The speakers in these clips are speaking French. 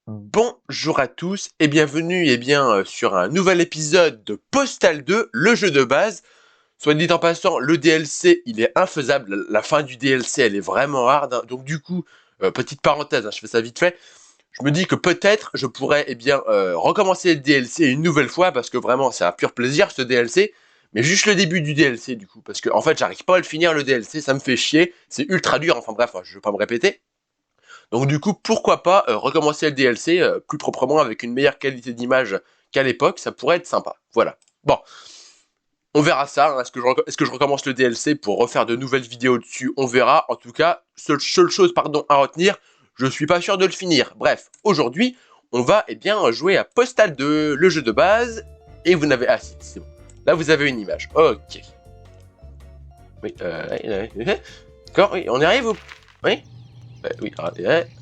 Bonjour à tous et bienvenue sur un nouvel épisode de Postal 2, le jeu de base. Soit dit en passant, le DLC il est infaisable, la fin du DLC elle est vraiment hard, hein. Donc du coup, petite parenthèse, hein, je fais ça vite fait, je me dis que peut-être je pourrais recommencer le DLC une nouvelle fois parce que vraiment c'est un pur plaisir ce DLC, mais juste le début du DLC du coup, parce que en fait j'arrive pas à le finir le DLC, ça me fait chier, c'est ultra dur, enfin bref, je vais pas me répéter. Donc du coup, pourquoi pas recommencer le DLC plus proprement avec une meilleure qualité d'image qu'à l'époque, ça pourrait être sympa. Voilà. Bon, on verra ça. Hein. Est-ce que je recommence le DLC pour refaire de nouvelles vidéos dessus? On verra. En tout cas, seule chose à retenir, je suis pas sûr de le finir. Bref, aujourd'hui, on va jouer à Postal 2, le jeu de base, et vous n'avez... Ah si, c'est bon. Là, vous avez une image. Ok. Oui, d'accord, oui, on y arrive ou... Oui. Oui,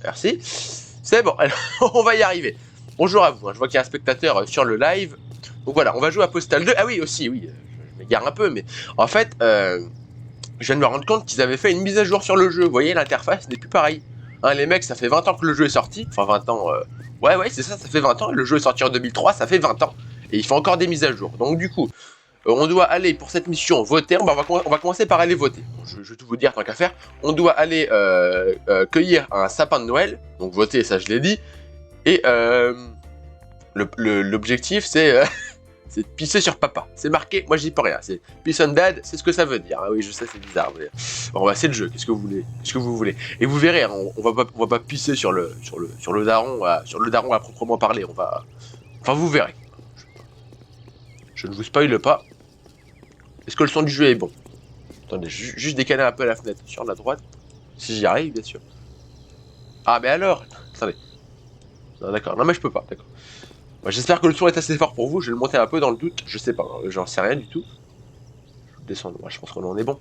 merci. C'est bon, alors, on va y arriver. Bonjour à vous, hein, je vois qu'il y a un spectateur sur le live. Donc voilà, on va jouer à Postal 2. Ah oui, aussi, oui, je m'égare un peu, mais en fait, je viens de me rendre compte qu'ils avaient fait une mise à jour sur le jeu. Vous voyez, l'interface n'est plus pareille. Hein, les mecs, ça fait 20 ans que le jeu est sorti. Enfin, 20 ans, ouais, c'est ça, ça fait 20 ans. Le jeu est sorti en 2003, ça fait 20 ans. Et il fait encore des mises à jour. Donc du coup, on doit aller pour cette mission voter. On va commencer par aller voter. Bon, je vais tout vous dire tant qu'à faire. On doit aller cueillir un sapin de Noël. Donc voter, ça je l'ai dit. Et l'objectif c'est c'est de pisser sur papa. C'est marqué, moi j'y peux rien. C'est piss on dad, c'est ce que ça veut dire. Ah oui, je sais, c'est bizarre. Mais... Bon, bah, c'est le jeu. Qu'est-ce que vous voulez? Qu'est-ce que vous voulez? Et vous verrez, hein, on va pas pisser sur le daron, à proprement parler. Enfin, vous verrez. Je ne vous spoile pas. Est-ce que le son du jeu est bon? Attendez, juste décaler un peu la fenêtre sur la droite. Si j'y arrive, bien sûr. Ah, mais alors? Attendez. Non, d'accord. Non, mais je peux pas, d'accord. Bah, j'espère que le son est assez fort pour vous. Je vais le monter un peu dans le doute. Je sais pas, hein, j'en sais rien du tout. Je vais descendre. Moi, je pense qu'on en est bon.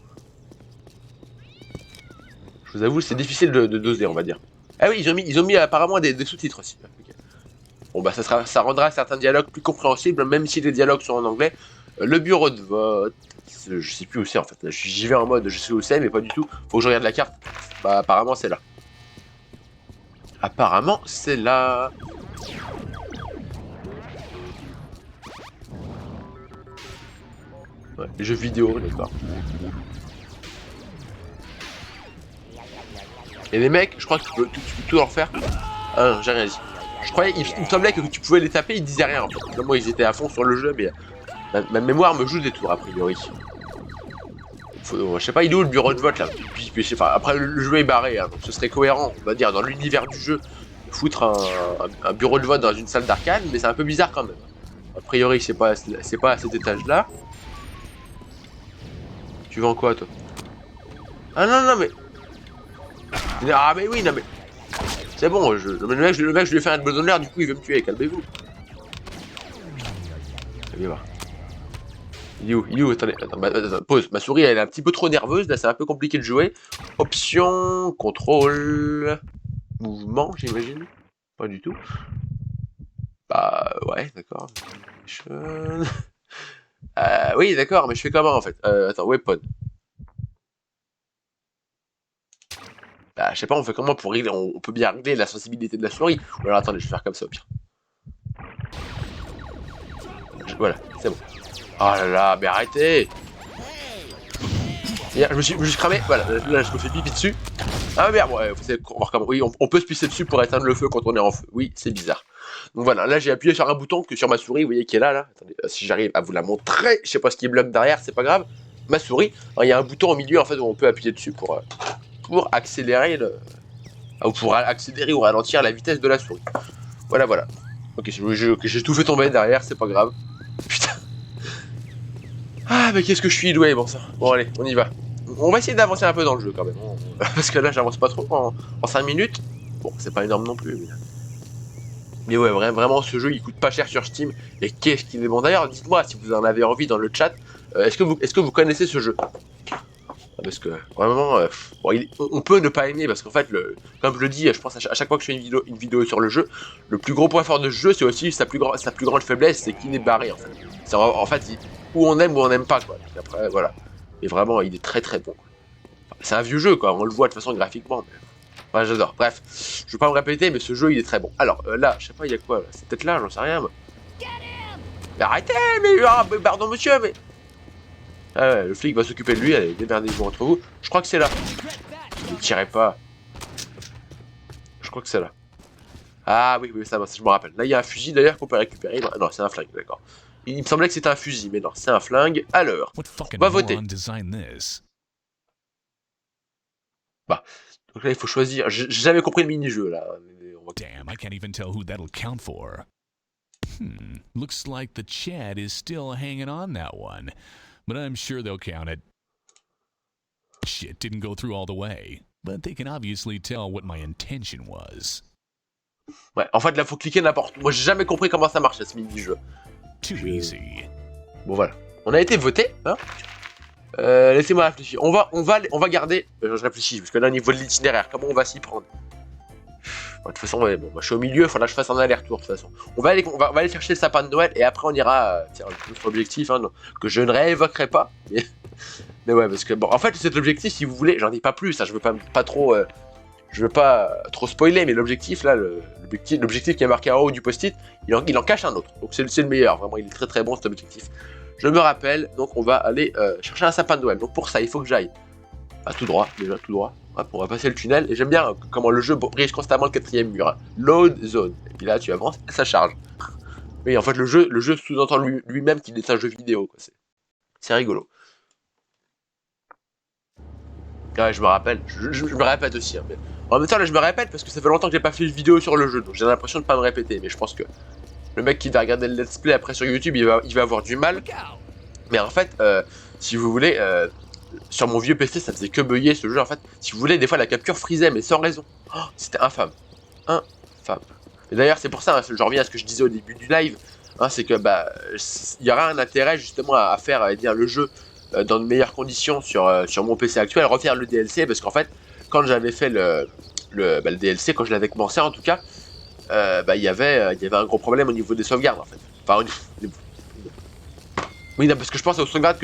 Je vous avoue, c'est difficile de doser, on va dire. Ah oui, ils ont mis apparemment des sous-titres aussi. Okay. Bon, bah, ça rendra certains dialogues plus compréhensibles, même si les dialogues sont en anglais. Le bureau de vote. Je sais plus où c'est en fait. J'y vais en mode je sais où c'est, mais pas du tout. Faut que je regarde la carte. Bah, apparemment, c'est là. Apparemment, c'est là. Ouais, jeux vidéo, d'accord. Et les mecs, je crois que tu peux tout leur faire. Ah non, j'ai rien dit. Je croyais, il me semblait que tu pouvais les taper, ils disaient rien en fait. Moi, ils étaient à fond sur le jeu, mais ma mémoire me joue des tours a priori. Je sais pas, il est où le bureau de vote là? Puis, enfin, après, le jeu est barré, hein, donc ce serait cohérent, on va dire, dans l'univers du jeu, foutre un bureau de vote dans une salle d'arcade, mais c'est un peu bizarre quand même. A priori, c'est pas à cet étage-là. Tu vends quoi, toi? Ah non, non, mais... Ah mais oui, non mais... C'est bon, le mec, je lui ai fait un doigt d'honneur, du coup il veut me tuer, calmez-vous. Viens voir. Il est où? Il est où? Attendez, attends, pause. Ma souris elle est un petit peu trop nerveuse, là c'est un peu compliqué de jouer. Option, contrôle, mouvement j'imagine. Pas du tout. Bah ouais, d'accord. Oui d'accord, mais je fais comment en fait? Attends, weapon. Bah je sais pas, on fait comment pour régler, on peut bien régler la sensibilité de la souris. Ou alors attendez, je vais faire comme ça au pire. Voilà, c'est bon. Oh là là, mais arrêtez! Je me suis cramé, voilà, là je me fais pipi dessus. Ah merde, ouais, on va recommencer. Oui, on peut se pisser dessus pour éteindre le feu quand on est en feu. Oui, c'est bizarre. Donc voilà, là j'ai appuyé sur un bouton que sur ma souris, vous voyez qui est là. Attendez, si j'arrive à vous la montrer, je sais pas ce qui bloque derrière, c'est pas grave. Ma souris, il y a un bouton au milieu en fait où on peut appuyer dessus pour accélérer ou pour accélérer ou ralentir la vitesse de la souris. Voilà, voilà. Ok, j'ai tout fait tomber derrière, c'est pas grave. Putain. Ah, mais qu'est-ce que je suis doué, bon ça. Bon, allez, on y va. On va essayer d'avancer un peu dans le jeu quand même. Parce que là, j'avance pas trop en 5 minutes. Bon, c'est pas énorme non plus. Mais ouais, vraiment, ce jeu il coûte pas cher sur Steam. Et qu'est-ce qu'il est bon. D'ailleurs, dites-moi si vous en avez envie dans le chat. Est-ce que vous connaissez ce jeu? Parce que vraiment, bon, on peut ne pas aimer parce qu'en fait, comme je le dis, je pense à chaque fois que je fais une vidéo sur le jeu, le plus gros point fort de ce jeu, c'est aussi sa plus grande faiblesse, c'est qu'il est barré en fait. En fait, où on aime ou on n'aime pas quoi. Donc après, voilà. Et vraiment, il est très très bon. Enfin, c'est un vieux jeu quoi, on le voit de toute façon graphiquement. Ouais, j'adore. Bref, je vais pas me répéter, mais ce jeu, il est très bon. Alors, là, je sais pas, il y a quoi, là? C'est peut-être là, j'en sais rien, moi. Mais arrêtez, mais pardon, monsieur, mais... Ah ouais, le flic va s'occuper de lui, allez, démerdez-vous entre vous. Je crois que c'est là. Ne tirez pas. Je crois que c'est là. Ah oui, oui, ça va, je me rappelle. Là, il y a un fusil, d'ailleurs, qu'on peut récupérer. Non, c'est un flingue, d'accord. Il me semblait que c'était un fusil, mais non, c'est un flingue. Alors, on va voter. Bah, donc là, il faut choisir. J'ai jamais compris le mini-jeu, là. Damn, I can't even tell who that'll count for. Looks like the Chad is still hanging on that one. But I'm sure they'll count it. Shit didn't go through all the way. But they can obviously tell what my intention was. Ouais, en fait, là, faut cliquer n'importe où. Moi, j'ai jamais compris comment ça marchait, ce mini-jeu. Too easy. Bon, voilà. On a été voté, hein. Laissez-moi réfléchir. On va garder... je réfléchis, parce que là, au niveau de l'itinéraire, comment on va s'y prendre? Bon, de toute façon, ouais, bon, moi, je suis au milieu, il faudra que je fasse un aller-retour, de toute façon. On va aller chercher le sapin de Noël, et après, on ira... tiens, notre objectif, hein, que je ne réévoquerai pas. Mais ouais, parce que, bon, en fait, cet objectif, si vous voulez, j'en dis pas plus, hein, je veux pas trop... je veux pas trop spoiler, mais l'objectif, là, l'objectif qui est marqué en haut du post-it, il en cache un autre. Donc c'est le meilleur, vraiment, il est très très bon cet objectif. Je me rappelle, donc on va aller chercher un sapin de Noël. Donc pour ça, il faut que j'aille tout droit, déjà, tout droit. Hop, on va passer le tunnel, et j'aime bien comment le jeu brise constamment le quatrième mur. Hein. Load zone. Et puis là, tu avances, et ça charge. Oui, en fait, le jeu sous-entend lui-même qu'il est un jeu vidéo. C'est rigolo. Ouais, je me rappelle, je me répète aussi. Hein, mais... En même temps, là, je me répète parce que ça fait longtemps que j'ai pas fait de vidéo sur le jeu, donc j'ai l'impression de pas me répéter. Mais je pense que le mec qui va regarder le let's play après sur YouTube, il va avoir du mal. Mais en fait, si vous voulez, sur mon vieux PC, ça faisait que bugger ce jeu. En fait, si vous voulez, des fois la capture frisait, mais sans raison. Oh, c'était infâme. Infâme. Et d'ailleurs, c'est pour ça, hein, je reviens à ce que je disais au début du live, hein, c'est que il y aura un intérêt justement à faire le jeu dans de meilleures conditions sur mon PC actuel, refaire le DLC, parce qu'en fait, quand j'avais fait le DLC, quand je l'avais commencé en tout cas, il y avait un gros problème au niveau des sauvegardes en fait. Enfin, oui, non, parce que je pense aux sauvegardes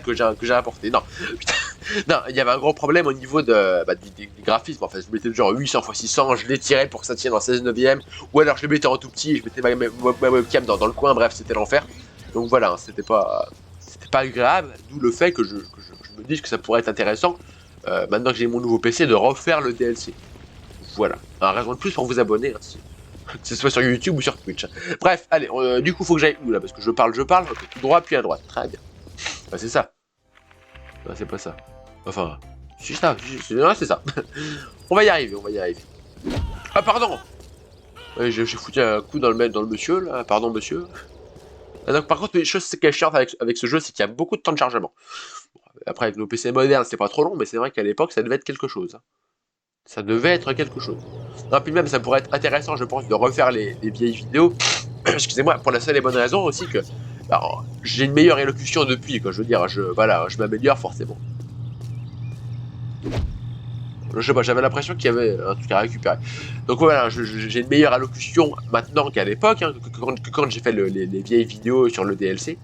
que j'ai apportées. Non, putain. Non, il y avait un gros problème au niveau du graphisme. En fait, je mettais genre 800 x 600, je l'étirais pour que ça tienne en 16 neuvième, ou alors je le mettais en tout petit, je mettais ma webcam dans le coin. Bref, c'était l'enfer. Donc voilà, hein, c'était pas agréable. D'où le fait que je me dise que ça pourrait être intéressant, maintenant que j'ai mon nouveau PC, de refaire le DLC. Voilà, un raison de plus pour vous abonner. Hein, que ce soit sur YouTube ou sur Twitch. Bref, allez, du coup, faut que j'aille où là? Parce que je parle, ok, tout droit, puis à droite. Très bien. Bah, c'est ça. Non, c'est pas ça. Enfin, c'est ça. C'est ça. On va y arriver, Ah, pardon! Ouais, j'ai foutu un coup dans le monsieur, là. Pardon, monsieur. Ah, donc, par contre, les choses qui est chiante avec ce jeu, c'est qu'il y a beaucoup de temps de chargement. Bon, après, avec nos PC modernes, c'est pas trop long, mais c'est vrai qu'à l'époque, ça devait être quelque chose. Hein. Ça devait être quelque chose. Non, puis même, ça pourrait être intéressant, je pense, de refaire les vieilles vidéos. Excusez-moi, pour la seule et bonne raison aussi que j'ai une meilleure élocution depuis, quoi. Je veux dire, je m'améliore forcément. Je sais pas, j'avais l'impression qu'il y avait un truc à récupérer. Donc voilà, j'ai une meilleure allocution maintenant qu'à l'époque, hein, que quand j'ai fait les vieilles vidéos sur le DLC.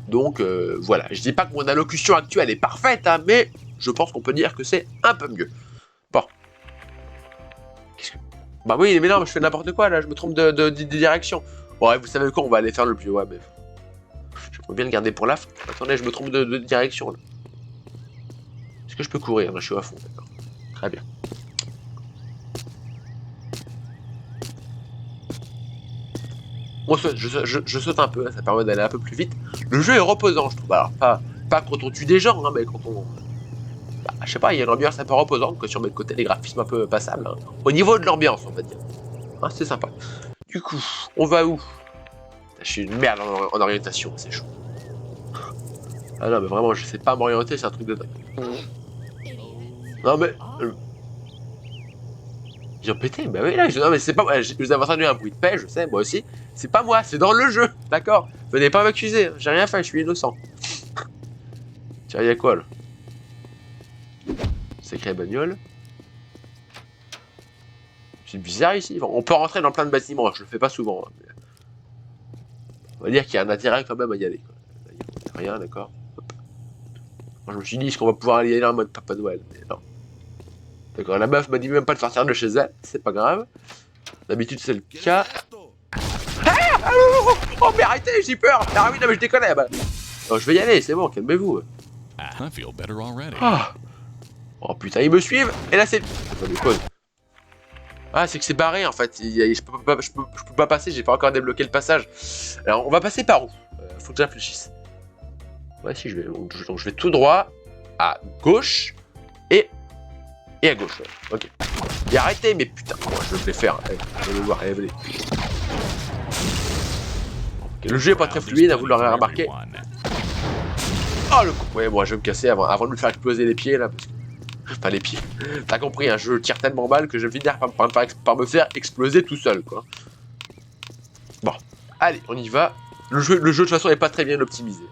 Donc voilà, je dis pas que mon allocution actuelle est parfaite, hein, mais je pense qu'on peut dire que c'est un peu mieux. Bon. Bah oui, mais non, je fais n'importe quoi là, je me trompe de direction. Bon, ouais, vous savez quoi, on va aller faire le plus. Ouais, mais. J'aimerais bien le garder pour la fin. Attendez, je me trompe de direction là. Est-ce que je peux courir? Là, je suis à fond, d'accord. Très bien. Bon, je saute un peu, ça permet d'aller un peu plus vite. Le jeu est reposant, je trouve. Alors, pas quand on tue des gens, hein, mais quand on. Bah, je sais pas, il y a une ambiance un peu reposante, que sur mes côtés, les graphismes un peu passables. Hein. Au niveau de l'ambiance, on va dire. Hein, c'est sympa. Du coup, on va où? Je suis une merde en orientation, c'est chaud. Ah non, mais vraiment, je sais pas m'orienter, c'est un truc de dingue. Non, mais. Ils ont pété, bah oui, là, non, mais c'est pas moi. Vous avez entendu un bruit de paix, je sais, moi aussi. C'est pas moi, c'est dans le jeu, d'accord? Venez pas m'accuser, hein. J'ai rien fait, je suis innocent. Tiens, y'a quoi là? Sacré bagnole. C'est bizarre ici. On peut rentrer dans plein de bâtiments, je le fais pas souvent. Hein, mais... On va dire qu'il y a un intérêt quand même à y aller. Quoi. Là, y a rien, d'accord. Moi, je me suis dit, est-ce qu'on va pouvoir y aller en mode Papa Noël? Mais non. D'accord, la meuf m'a dit même pas de sortir de chez elle, c'est pas grave. D'habitude c'est le cas. Ah, oh mais arrêtez, j'ai peur. Ah oui, non mais je déconne. Bah. Oh, je vais y aller, c'est bon, calmez-vous. I feel better already. Ah. Oh putain, ils me suivent. Et là c'est... Attendez, pause. Ah, c'est que c'est barré en fait. Je peux pas passer, j'ai pas encore débloqué le passage. Alors on va passer par où? Faut que je réfléchisse. Ouais, si je vais. Donc je vais tout droit, à gauche et à gauche. Ouais. Ok. Et arrêtez, mais putain, moi je vais les faire. Allez, allez voir, allez, venez. Okay, le jeu est pas très fluide, vous l'aurez remarqué. Oh le coup. Ouais, moi je vais me casser avant de me faire exploser les pieds là. Parce que... Enfin les pieds. T'as compris, hein, je tire tellement mal que je vais finir par me faire exploser tout seul quoi. Bon, allez, on y va. Le jeu de toute façon est pas très bien optimisé.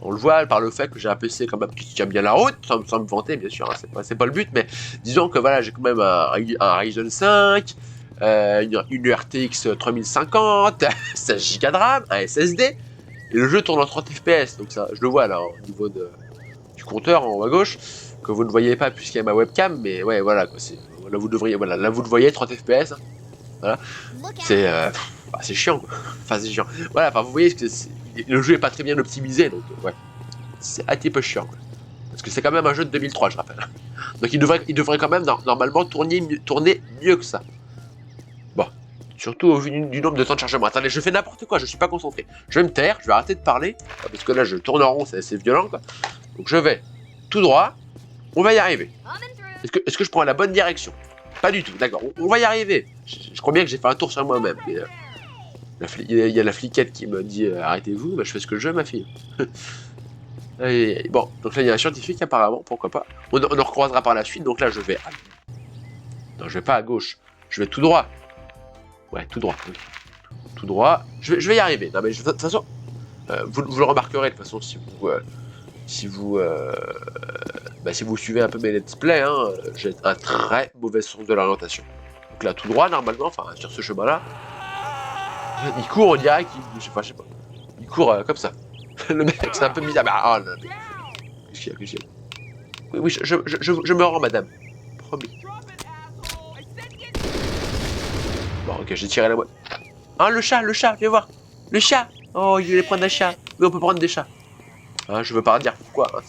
On le voit par le fait que j'ai un PC quand même qui tient bien la route, sans me vanter bien sûr, hein, c'est pas le but, mais disons que voilà, j'ai quand même un Ryzen 5, une RTX 3050, 16 Go de RAM, un SSD, et le jeu tourne en 30 FPS, donc ça, je le vois là au niveau du compteur en haut à gauche, que vous ne voyez pas puisqu'il y a ma webcam, mais ouais voilà, quoi, là vous devriez, voilà, là vous le voyez 30 FPS, hein, voilà, c'est chiant quoi, enfin c'est chiant, voilà, enfin vous voyez que le jeu est pas très bien optimisé, donc ouais, c'est un petit peu chiant quoi. Parce que c'est quand même un jeu de 2003 je rappelle. Donc il devrait quand même normalement tourner mieux que ça. Bon, surtout au vu du nombre de temps de chargement. Attendez, je fais n'importe quoi, je suis pas concentré. Je vais me taire, je vais arrêter de parler, parce que là je tourne en rond, c'est assez violent quoi. Donc je vais tout droit, on va y arriver. Est-ce que je prends la bonne direction? Pas du tout, d'accord, on va y arriver. Je crois bien que j'ai fait un tour sur moi-même, mais... il y a la fliquette qui me dit arrêtez-vous, bah, je fais ce que je veux ma fille. Et, bon, donc là il y a un scientifique apparemment, pourquoi pas. On en recroisera par la suite, donc là je vais... Non, je vais pas à gauche, je vais tout droit. Ouais, tout droit, oui. Tout droit, je vais y arriver. Non mais de toute façon, vous le remarquerez de toute façon si vous suivez un peu mes let's play, hein, j'ai un très mauvais sens de l'orientation. Donc là tout droit normalement, enfin sur ce chemin-là, il court, on dirait qu'il... je sais pas. Il court comme ça. Le mec, c'est un peu bizarre. Ah, oh, qu'est-ce qu'il y a? Oui, je me rends, madame. Promis. Bon, ok, j'ai tiré la boîte. Ah, le chat, viens voir. Le chat. Oh, il voulait prendre un chat. Oui, on peut prendre des chats. Hein, je veux pas dire pourquoi, hein,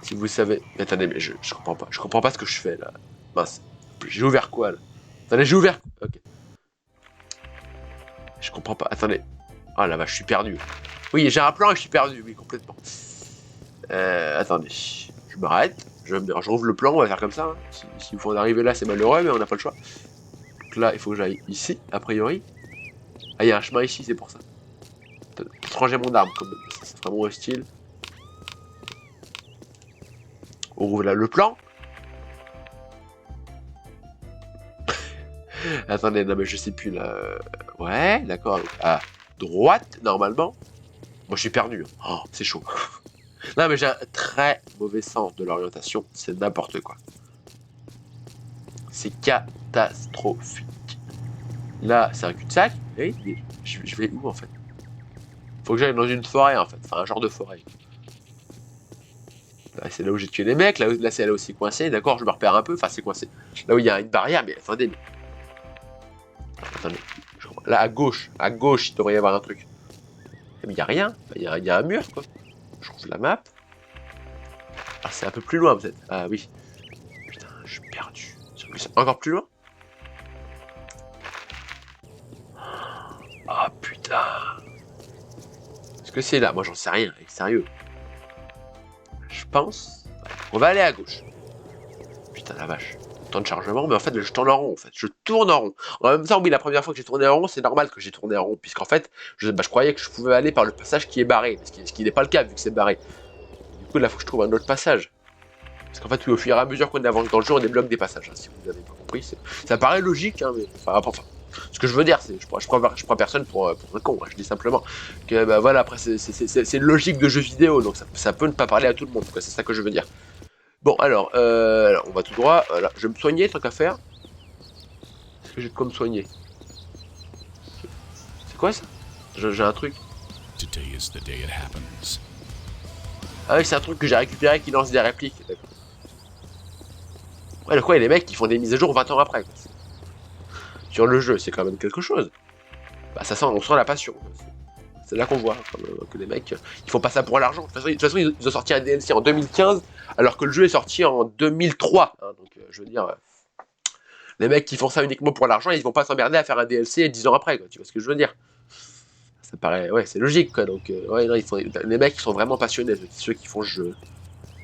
si vous savez. Mais attendez, mais je comprends pas. Je comprends pas ce que je fais, là. Mince. J'ai ouvert quoi, là? Attendez, j'ai ouvert... Ok. Je comprends pas. Attendez. Ah, la vache, je suis perdu. Oui, j'ai un plan et je suis perdu, oui, complètement. Attendez, je m'arrête, je rouvre le plan, on va faire comme ça. Hein. S'il faut en arriver là, c'est malheureux, mais on n'a pas le choix. Donc là, il faut que j'aille ici, a priori. Ah, il y a un chemin ici, c'est pour ça. Je vais ranger mon arme, quand même. C'est vraiment hostile. On rouvre là le plan. Attendez, non mais je sais plus là. Ouais, d'accord. À droite, normalement. Moi, je suis perdu. Oh, c'est chaud. Non, mais j'ai un très mauvais sens de l'orientation. C'est n'importe quoi. C'est catastrophique. Là, c'est un cul-de-sac. Et je vais où, en fait? Faut que j'aille dans une forêt, en fait. Enfin, un genre de forêt. Là, c'est là où j'ai tué les mecs. Là c'est là aussi coincé. D'accord, je me repère un peu. Enfin, c'est coincé. Là où il y a une barrière. Mais attendez. Attendez. Là, à gauche, il devrait y avoir un truc. Mais il n'y a rien. Il y a un mur, quoi. Je trouve la map. Ah, c'est un peu plus loin, peut-être. Ah, oui. Putain, je suis perdu. Encore plus loin? Ah, putain. Est-ce que c'est là? Moi, j'en sais rien. Sérieux. Je pense... On va aller à gauche. Putain, la vache. Temps de chargement, mais en fait, je tourne en rond, en fait. Je tourne en rond. En même temps, oui, la première fois que j'ai tourné en rond, c'est normal que j'ai tourné en rond, puisqu'en fait, je croyais que je pouvais aller par le passage qui est barré, ce qui n'est pas le cas, vu que c'est barré. Du coup, là, il faut que je trouve un autre passage. Parce qu'en fait, oui, au fur et à mesure qu'on avance dans le jeu, on débloque des passages, hein, si vous n'avez pas compris. Ça paraît logique, hein, mais... Enfin, ce que je veux dire, c'est je prends personne pour un con, hein, je dis simplement que, bah voilà, après, c'est une logique de jeu vidéo, donc ça peut ne pas parler à tout le monde, quoi, c'est ça que je veux dire. Bon, alors, on va tout droit. Voilà. Je vais me soigner, tant qu'à faire. Est-ce que j'ai de quoi me soigner? C'est quoi ça? J'ai un truc. Ah oui, c'est un truc que j'ai récupéré qui lance des répliques. Ouais, quoi, et les mecs qui font des mises à jour 20 ans après. Quoi. Sur le jeu, c'est quand même quelque chose. Bah, ça sent, on sent la passion. C'est là qu'on voit que les mecs, ils font pas ça pour l'argent. De toute façon, ils ont sorti un DLC en 2015, alors que le jeu est sorti en 2003. Hein, donc, je veux dire, les mecs qui font ça uniquement pour l'argent, ils vont pas s'emmerder à faire un DLC 10 ans après. Quoi, tu vois ce que je veux dire? Ça paraît, ouais, c'est logique. Quoi, donc, ouais, non, les mecs, ils sont vraiment passionnés, ceux qui font ce jeu.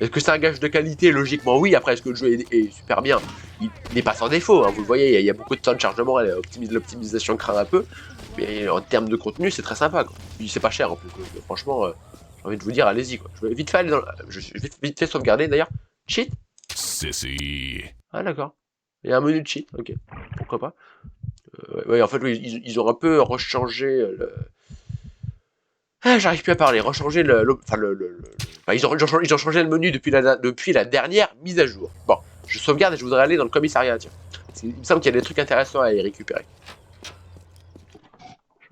Est-ce que c'est un gage de qualité? Logiquement, oui. Après, est-ce que le jeu est super bien? Il n'est pas sans défaut. Hein, vous le voyez, il y a beaucoup de temps de chargement, l'optimisation craint un peu. Mais en termes de contenu, c'est très sympa. C'est pas cher en plus. Franchement, j'ai envie de vous dire, allez-y. Je vais vite fait aller je vais vite fait sauvegarder d'ailleurs. Cheat? Sissy. Ah, d'accord. Il y a un menu de cheat, ok. Pourquoi pas. Ouais, en fait, oui, ils ont un peu rechangé le. Ah, j'arrive plus à parler. Rechanger enfin, ils ont changé le menu depuis la dernière mise à jour. Bon, je sauvegarde et je voudrais aller dans le commissariat, tiens. Il me semble qu'il y a des trucs intéressants à y récupérer.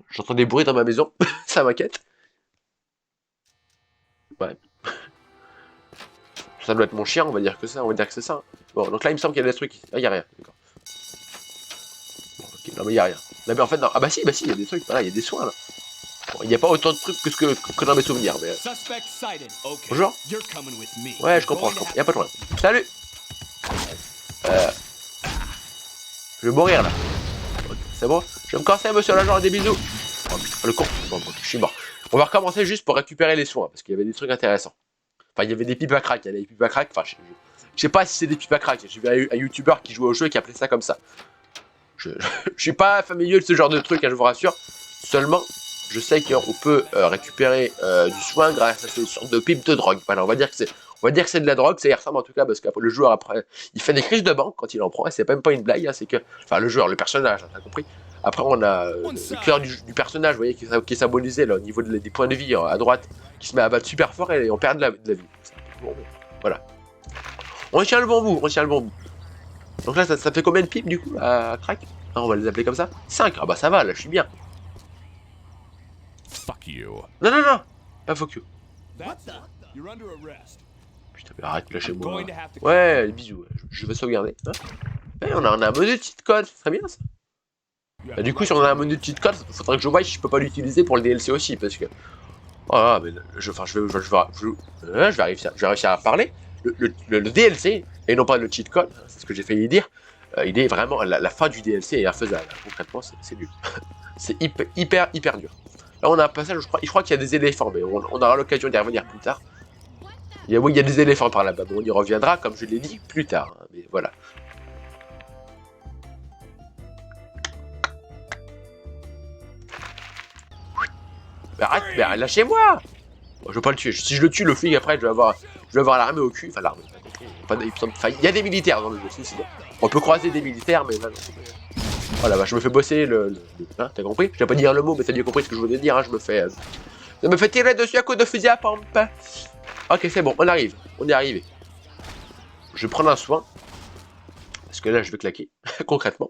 J'entends des bruits dans ma maison, ça m'inquiète. Ouais. Ça doit être mon chien, on va dire que c'est ça. Bon, donc là, il me semble qu'il y a des trucs. Ah, il y a rien, d'accord. Bon, ok, non, mais il y a rien. Là, mais en fait, non. Ah, bah si, il y a des trucs, voilà, il y a des soins là. Bon, il n'y a pas autant de trucs que dans mes souvenirs, mais. Bonjour. Ouais, je comprends, il y a pas de problème. Salut. Je vais mourir là. C'est bon? Je vais me casser, monsieur l'agent, des bisous. Oh, le con. Bon, je suis mort. On va recommencer juste pour récupérer les soins, parce qu'il y avait des trucs intéressants. Enfin, il y avait des pipes à crack, il y avait des pipes à crack. Enfin, je sais pas si c'est des pipes à crack. J'ai vu un youtubeur qui jouait au jeu et qui appelait ça comme ça. Je suis pas familier de ce genre de truc, hein, je vous rassure. Seulement, je sais qu'on peut récupérer du soin grâce à ces sortes de pipes de drogue. Voilà, on va dire que c'est de la drogue, ça y ressemble en tout cas, parce que le joueur après, il fait des crises de banque quand il en prend, et c'est même pas une blague, hein, c'est que, enfin le joueur, le personnage, hein, t'as compris. Après on a le cœur du personnage, vous voyez, qui est symbolisé là, au niveau des points de vie à droite, qui se met à battre super fort et on perd de la vie. Bon, voilà. On tient le bon bout, on tient le bon bout. Donc là, ça fait combien de pipes du coup à crack? Ah, on va les appeler comme ça. 5, ah bah ça va, là je suis bien. Fuck you. Non, non, non, pas fuck you. Putain, mais arrête, lâchez-moi. Ouais, bisous, je vais sauvegarder. Hein, ouais, on a un menu de cheat code, c'est très bien ça. Bah, du coup, si on a un menu de cheat code, faudrait que je voie si je peux pas l'utiliser pour le DLC aussi, parce que. Oh là, mais je vais réussir à parler. Le DLC, et non pas le cheat code, c'est ce que j'ai failli dire, il est vraiment. La fin du DLC est infaisable. Concrètement, c'est nul. C'est hyper dur. Là, on a un passage où je crois qu'il y a des éléphants, mais on aura l'occasion d'y revenir plus tard. Oui, il y a des éléphants par là-bas, mais on y reviendra, comme je l'ai dit, plus tard. Hein, mais voilà. Mais arrête, mais lâchez-moi! Bon, je veux pas le tuer. Si je le tue, le flic, après, je vais avoir l'armée au cul. Enfin, l'armée, t'as compris. Il y a des militaires dans le jeu, si. On peut croiser des militaires, mais là, non. Voilà, bah, je me fais bosser hein, t'as compris? Je vais pas dire le mot, mais t'as bien compris ce que je voulais dire, hein, je me fais tirer dessus à coups de fusil à pompe. Ok, c'est bon, on arrive. On est arrivé. Je vais prendre un soin. Parce que là, je vais claquer, concrètement.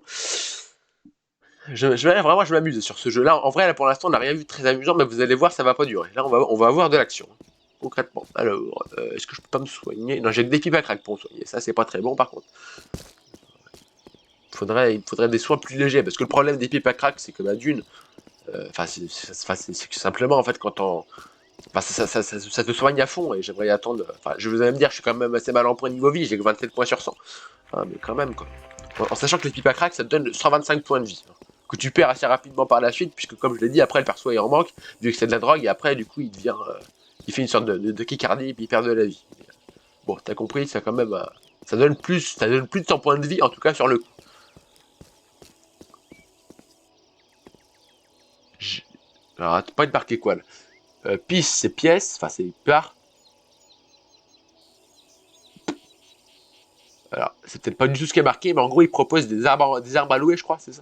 Je m'amuse sur ce jeu-là. En vrai, là, pour l'instant, on n'a rien vu de très amusant, mais vous allez voir, ça va pas durer. Là, on va avoir de l'action. Concrètement. Alors, est-ce que je peux pas me soigner? Non, j'ai des pipes à crack pour me soigner. Ça, c'est pas très bon, par contre. Il faudrait des soins plus légers, parce que le problème des pipes à crack, c'est que, bah, d'une... c'est simplement, en fait, quand on... Enfin, ça te soigne à fond, et j'aimerais attendre... Enfin, je vous allez me dire, je suis quand même assez mal en point niveau vie, j'ai que 27 points sur 100. Ah, mais quand même, quoi. En sachant que les pipes à crack, ça te donne 125 points de vie. Que tu perds assez rapidement par la suite, puisque comme je l'ai dit, après le perso il en manque, vu que c'est de la drogue, et après du coup il devient... il fait une sorte de kikardie, et puis il perd de la vie. Bon, t'as compris, ça quand même... ça donne plus de 100 points de vie, en tout cas sur le coup. Alors, attends, pas de marqué quoi là. Pisse, c'est pièce, enfin c'est part. Alors, c'est peut-être pas du tout ce qui est marqué, mais en gros, il propose des armes à louer, je crois, c'est ça.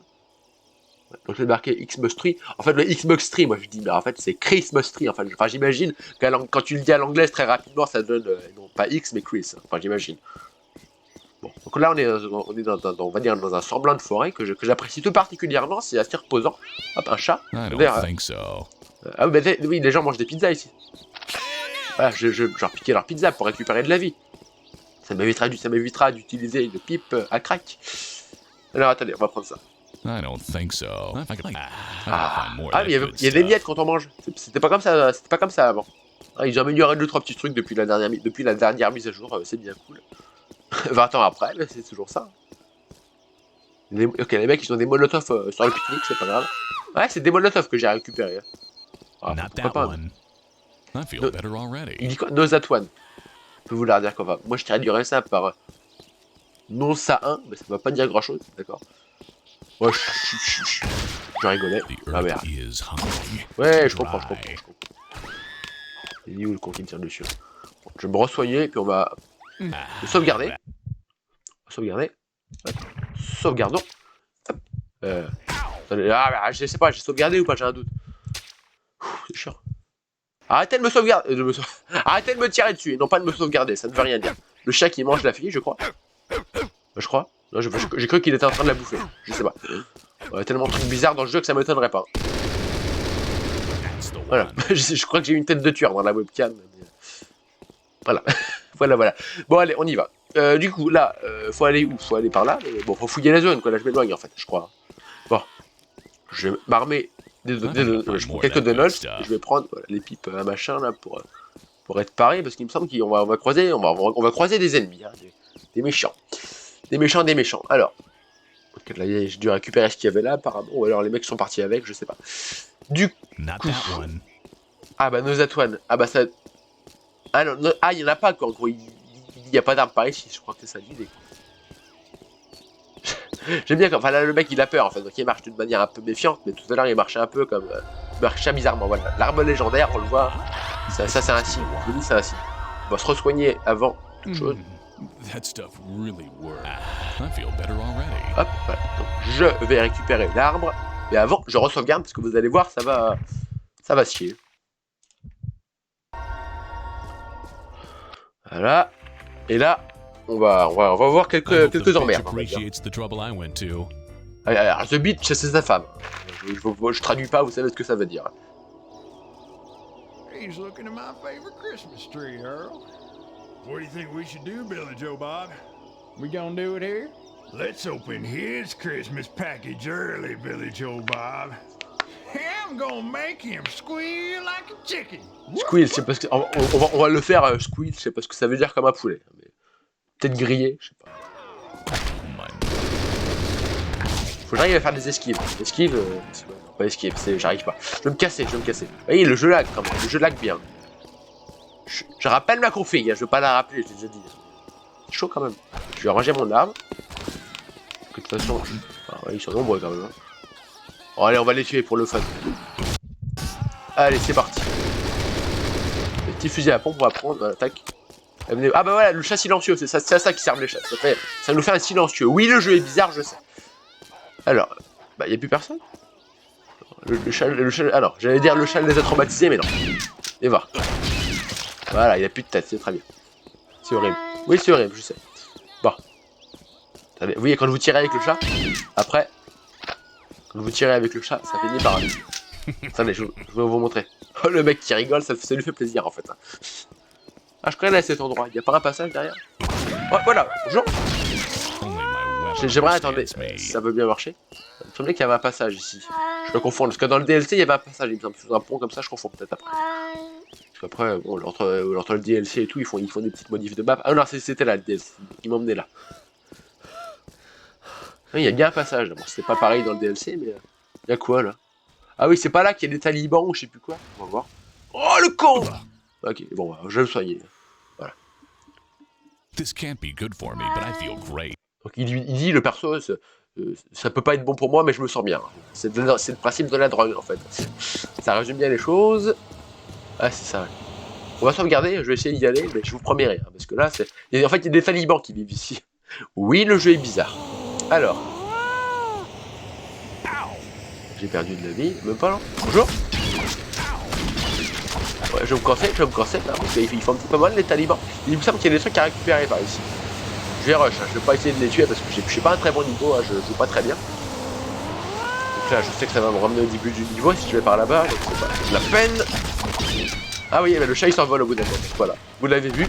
Donc, c'est marqué Xbox Tree. En fait, le Xbox Tree, moi je dis, mais en fait, c'est Christmas Tree. Enfin, j'imagine que quand tu le dis à l'anglaise très rapidement, ça donne, non pas X, mais Chris. Enfin, j'imagine. Bon, donc là, on est on va dire, dans un semblant de forêt que j'apprécie tout particulièrement. C'est assez reposant. Hop, un chat. I don't think so. Ah, mais oui, les gens mangent des pizzas ici. Voilà, je leur piquer leur pizza pour récupérer de la vie. Ça m'évitera d'utiliser une pipe à crack. Alors attendez, on va prendre ça. I don't think so. Ah, mais il y a des miettes quand on mange. C'était pas comme ça avant. Ah, ils ont amélioré 2-3 petits trucs depuis la dernière mise à jour, c'est bien cool. 20 ans après, mais c'est toujours ça. Ok, les mecs ils ont des molotovs sur le pique-nique, c'est pas grave. Ouais, c'est des molotovs que j'ai récupérés. Ah, Not pourquoi that pas. one. I feel No- better Il already. dit quoi? No that one. Je peux vous la redire quoi va. Moi je traduirais ça par non ça un, mais ça va pas dire grand chose, d'accord? Ouais, je rigolais. The Ah merde. earth is hungry. Ouais, je comprends. Il est où le con qui me tire dessus? Bon, je vais me re-soigner et puis on va le sauvegarder. Sauvegarder. Hop. Sauvegardons. Hop. Attendez, je sais pas, j'ai sauvegardé ou pas, j'ai un doute. C'est chiant. Arrêtez de me sauvegarder. Arrêtez de me tirer dessus et non pas de me sauvegarder, ça ne veut rien dire. Le chat qui mange la fille, je crois. Je crois. Non, j'ai cru qu'il était en train de la bouffer. Je sais pas. Ouais, tellement de trucs bizarres dans le jeu que ça m'étonnerait pas. That's the Voilà. one. Je crois que j'ai une tête de tueur dans la webcam. Mais... Voilà. voilà. Bon, allez, on y va. Du coup, là, faut aller où? Faut aller par là. Mais bon, faut fouiller la zone, quoi. Là, je m'éloigne, en fait, je crois. Bon. Je vais m'armer je prends quelques donuts. Je vais prendre voilà, les pipes, machin, là, pour être paré. Parce qu'il me semble qu'on va croiser des ennemis. Hein, des méchants. Des méchants. Alors. Ok, là, j'ai dû récupérer ce qu'il y avait là, apparemment. Ou alors les mecs sont partis avec, je sais pas. Du Not coup. that one. Ah bah Nozatwan. Ah bah ça. Ah non, il y en a pas quoi. En gros, il y a pas d'arme par ici. Je crois que c'est ça l'idée. J'aime bien quand. Enfin là, le mec il a peur en fait. Donc il marche d'une manière un peu méfiante. Mais tout à l'heure il marchait un peu comme. Il marchait bizarrement. Voilà. L'arme légendaire, on le voit. Ça c'est un signe. Je vous dis, c'est un signe. On va se re-soigner avant toute chose. That stuff really works. I feel better already. Hop, voilà. Donc, je vais récupérer l'arbre. Mais avant, je re-sauvegarde parce que vous allez voir, ça va se chier. Voilà. Et là, on va voir quelques emmerdes. On va dire. Appreciates the trouble I went to. Alors, The Bitch, c'est sa femme. Je traduis pas, vous savez ce que ça veut dire. He's looking at my favorite Christmas tree, Earl. What do you think we should do, Billy Joe Bob? We gonna do it here? Let's open his Christmas package early, Billy Joe Bob. I'm gonna make him squeal like a chicken. Squeal, c'est parce que on va le faire squeal, je sais pas ce que ça veut dire comme un poulet. Peut-être grillé, je sais pas. Faut que j'arrive à faire des esquives. Esquives, pas esquive, j'arrive pas. Je vais me casser. Vous voyez, le jeu lag quand même, le jeu lag bien. Je rappelle ma config, je veux pas la rappeler, je l'ai déjà dit. C'est chaud quand même. Je vais ranger mon arme. De toute façon, ouais, ils sont nombreux quand même. Hein. Bon, allez, on va les tuer pour le fun. Allez, c'est parti. Le petit fusil à pompe, on va prendre, voilà, tac. Ah bah voilà, le chat silencieux, c'est à ça qui servent les chats. Ça nous fait un silencieux. Oui, le jeu est bizarre, je sais. Alors, bah, y a plus personne. Le chat, alors, j'allais dire le chat les a traumatisés, mais non. Et voir. Voilà, il a plus de tête, c'est très bien. C'est horrible. Oui, c'est horrible, je sais. Bon. Attendez, vous voyez, quand vous tirez avec le chat, après, quand vous tirez avec le chat, ça finit par... Attendez, je vais vous montrer. Oh, le mec qui rigole, ça lui fait plaisir, en fait. Ah, je connais cet endroit. Il n'y a pas un passage derrière? Oh, voilà, bonjour. J'aimerais attendre, si ça veut bien marcher. Il me semblait qu'il y avait un passage ici. Je peux confondre, parce que dans le DLC, il y avait un passage, il me semble, sous un pont comme ça, je confonds peut-être après. Parce qu'après, bon, entre le DLC et tout, ils font des petites modifs de map. Ah non, c'était là, le DLC, ils m'emmenaient là. Il y a bien un passage, bon, c'était pas pareil dans le DLC, mais... Il y a quoi, là? Ah oui, c'est pas là qu'il y a des talibans ou je sais plus quoi. On va voir. Oh, le con! Ok, bon, je vais me soigner. Voilà. This can't be good for me, but I feel great. Donc il dit, le perso, ça peut pas être bon pour moi, mais je me sens bien. C'est le principe de la drogue, en fait. Ça résume bien les choses. Ah, c'est ça. On va sauvegarder, je vais essayer d'y aller, mais je vous promets rien. Parce que là, en fait, il y a des talibans qui vivent ici. Oui, le jeu est bizarre. Alors. J'ai perdu de la vie, même pas là. Bonjour. Ouais, je vais me casser, là, parce qu'ils font un petit peu mal les talibans. Il me semble qu'il y a des trucs à récupérer par ici. Je vais rush, hein. Je vais pas essayer de les tuer parce que je suis pas un très bon niveau, hein. Je joue pas très bien. Donc là, je sais que ça va me ramener au début du niveau si je vais par là-bas, donc c'est pas la peine. Ah oui, mais le chat il s'envole au bout d'un moment, voilà. Vous l'avez vu.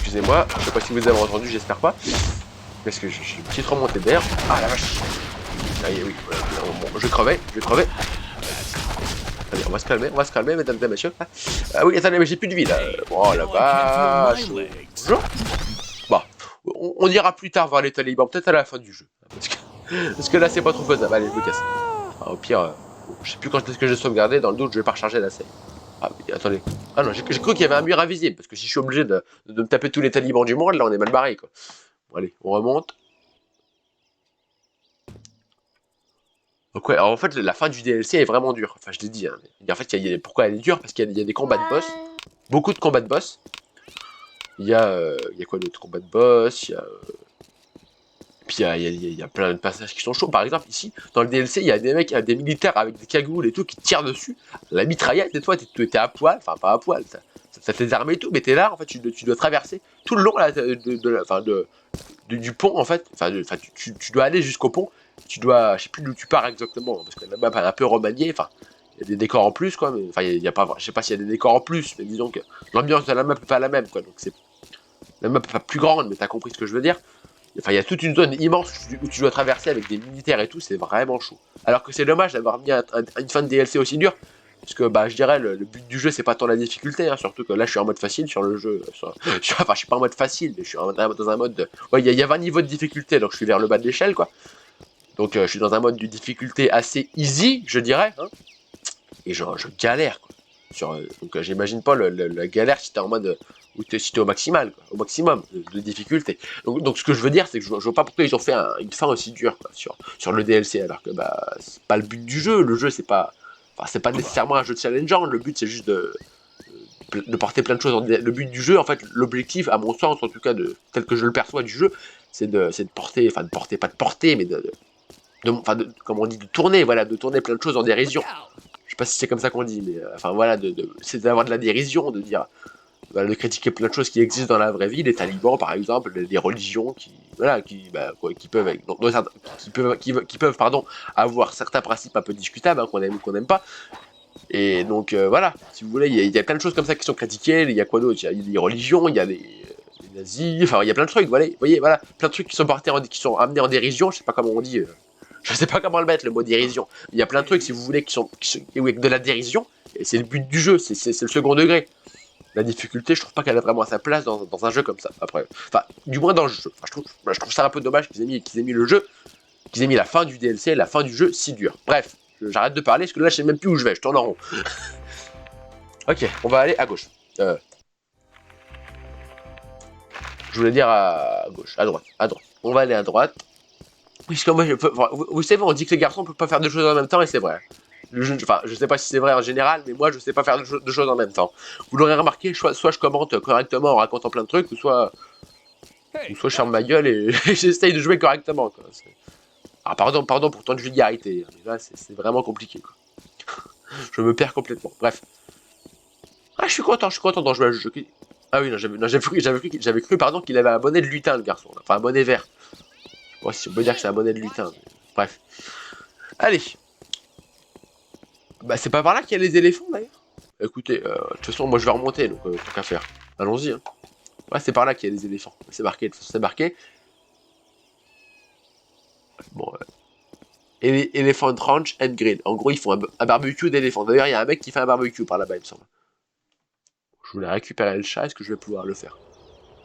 excusez-moi, je sais pas si vous avez entendu, j'espère pas. Parce que j'ai une petite remontée d'air. Ah la vache. Ah oui, bon, je crevais. Allez, on va se calmer, mesdames et messieurs. Ah oui, attendez, mais j'ai plus de vie là. Oh la vache. Bonjour. Bon, on ira plus tard voir les talibans, peut-être à la fin du jeu. Parce que là, c'est pas trop faisable. Allez, je me casse. Ah, au pire, je sais plus quand est-ce que j'ai sauvegardé, dans le doute, je vais pas recharger la save. Ah, mais attendez. Ah non, j'ai cru qu'il y avait un mur invisible, parce que si je suis obligé de me taper tous les talibans du monde, là, on est mal barré, quoi. Bon, allez, on remonte. Donc ouais, alors en fait, la fin du DLC est vraiment dure. Enfin, je l'ai dit, hein. En fait, pourquoi elle est dure? Parce qu'il y a des combats de boss. Beaucoup de combats de boss. Il y a quoi d'autre? Combats de boss, puis il y a plein de passages qui sont chauds. Par exemple, ici, dans le DLC, il y a des mecs, des militaires avec des cagoules et tout qui te tirent dessus. La mitraillette, et toi, t'es à poil, enfin pas à poil, ça t'est armé et tout, mais t'es là, en fait, tu dois traverser tout le long là, du pont, en fait. Enfin, tu dois aller jusqu'au pont. Tu dois, je sais plus d'où tu pars exactement, parce que la map est un peu remaniée. Enfin, il y a des décors en plus, quoi. Mais enfin, il y a pas, je sais pas s'il y a des décors en plus, mais disons que l'ambiance de la map est pas la même, quoi. Donc c'est la map est pas plus grande, mais t'as compris ce que je veux dire. Enfin, il y a toute une zone immense où tu dois traverser avec des militaires et tout, c'est vraiment chaud. Alors que c'est dommage d'avoir mis une fin de DLC aussi dure, parce que bah, je dirais, le but du jeu, c'est pas tant la difficulté, hein, surtout que là, je suis en mode facile sur le jeu. Enfin, je suis pas en mode facile, mais je suis dans un mode de... Ouais, il y a 20 niveaux de difficulté, donc je suis vers le bas de l'échelle, quoi. Donc je suis dans un mode de difficulté assez easy, je dirais, hein, et je galère, quoi. Donc j'imagine pas la galère si t'es en mode... si t'es au maximal, quoi, au maximum de difficulté. Donc ce que je veux dire, c'est que je vois pas pourquoi ils ont fait une fin aussi dure, quoi, sur le DLC, alors que bah c'est pas le but du jeu. Le jeu c'est pas nécessairement un jeu de challengeant. Le but c'est juste de porter plein de choses. Le but du jeu, en fait, l'objectif, à mon sens, en tout cas, tel que je le perçois du jeu, c'est de porter, pas de porter, mais comme on dit, de tourner, voilà, de tourner plein de choses en dérision. Je sais pas si c'est comme ça qu'on dit, mais enfin voilà, c'est d'avoir de la dérision, de dire, de critiquer plein de choses qui existent dans la vraie vie, les talibans par exemple, des religions qui peuvent avoir certains principes un peu discutables, hein, qu'on aime ou qu'on n'aime pas. Et donc voilà, si vous voulez, il y a plein de choses comme ça qui sont critiquées. Il y a quoi d'autre? Il y a des religions, il y a les nazis, enfin il y a plein de trucs, vous voyez, voilà, plein de trucs qui sont amenés en dérision. Je sais pas comment on dit, je sais pas comment le mettre, le mot dérision. Il y a plein de trucs, si vous voulez, qui sont avec de la dérision, et c'est le but du jeu, c'est le second degré. La difficulté, je trouve pas qu'elle a vraiment sa place dans un jeu comme ça. Après, enfin, du moins dans le jeu. Enfin, je trouve ça un peu dommage qu'ils aient mis le jeu, qu'ils aient mis la fin du DLC, la fin du jeu si dure. Bref, j'arrête de parler parce que là, je sais même plus où je vais. Je tourne en rond. Ok, on va aller à gauche. Je voulais dire à gauche, à droite. On va aller à droite. Puisque moi, vous savez, on dit que les garçons peuvent pas faire deux choses en même temps, et c'est vrai. Enfin, je sais pas si c'est vrai en général, mais moi je sais pas faire deux choses en même temps. Vous l'aurez remarqué, soit je commente correctement en racontant plein de trucs, ou soit je ferme ma gueule et j'essaye de jouer correctement, quoi. Ah, pardon pour tant de vulgarité, mais là c'est vraiment compliqué, quoi. Je me perds complètement. Bref. Ah, je suis content d'en jouer à ce jeu. Ah oui, non, j'avais cru pardon, qu'il avait un bonnet de lutin, le garçon. Enfin, un bonnet vert. Ouais, si on peut dire que c'est un bonnet de lutin. Mais... Bref. Allez. Bah, c'est pas par là qu'il y a les éléphants, d'ailleurs. Écoutez, de toute façon, moi je vais remonter, donc tant qu'à faire. Allons-y, hein. Ouais, c'est par là qu'il y a les éléphants. C'est marqué, de toute façon, c'est marqué. Bon, Elephant Ranch and Grill. En gros, ils font un barbecue d'éléphants. D'ailleurs, il y a un mec qui fait un barbecue par là-bas, il me semble. Je voulais récupérer le chat, est-ce que je vais pouvoir le faire?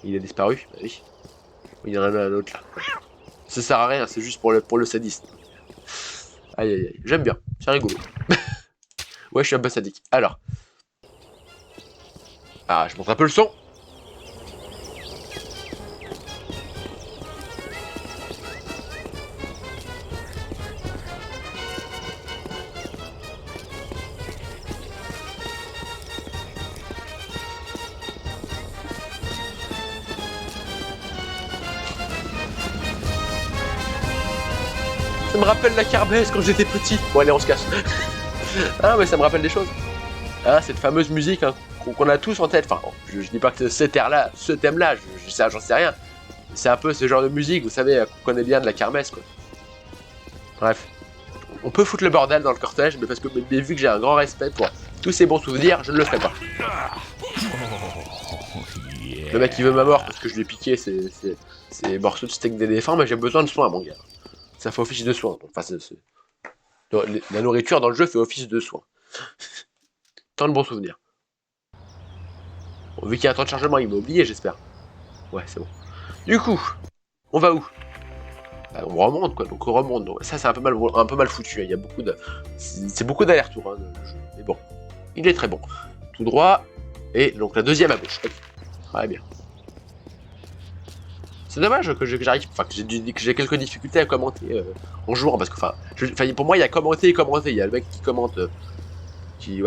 Il a disparu? Bah oui. Il y en a un autre là. Ça sert à rien, c'est juste pour le sadisme. Aïe aïe aïe, j'aime bien, c'est rigolo. Ouais, je suis un peu sadique. Alors. Ah, je monte un peu le son. Ça me rappelle la kermesse quand j'étais petit. Bon allez, on se casse. Ah mais ça me rappelle des choses. Ah, cette fameuse musique, hein, qu'on a tous en tête. Enfin, je dis pas que ce thème-là, j'en sais rien. C'est un peu ce genre de musique, vous savez, qu'on connaît bien de la kermesse, quoi. Bref. On peut foutre le bordel dans le cortège, mais vu que j'ai un grand respect pour tous ces bons souvenirs, je ne le ferai pas. Oh, Le mec il veut ma mort parce que je lui ai piqué ces morceaux de steak d'éléphant, mais j'ai besoin de soins, mon gars. Ça fait office de soins. Enfin, la nourriture dans le jeu fait office de soins. Tant de bons souvenirs. Bon, vu qu'il y a un temps de chargement, il m'a oublié, j'espère. Ouais, c'est bon. Du coup, on va où? Bah, on remonte, quoi. Donc on remonte. Donc, ça, c'est un peu mal foutu. Hein. Il y a beaucoup de... C'est beaucoup d'allers-retours, hein, le jeu. Mais bon, il est très bon. Tout droit. Et donc la deuxième à gauche. Okay. Très bien. C'est dommage que j'arrive, enfin que j'ai quelques difficultés à commenter en jouant parce que pour moi il y a commenter et commenter. Il y a le mec qui commente, qui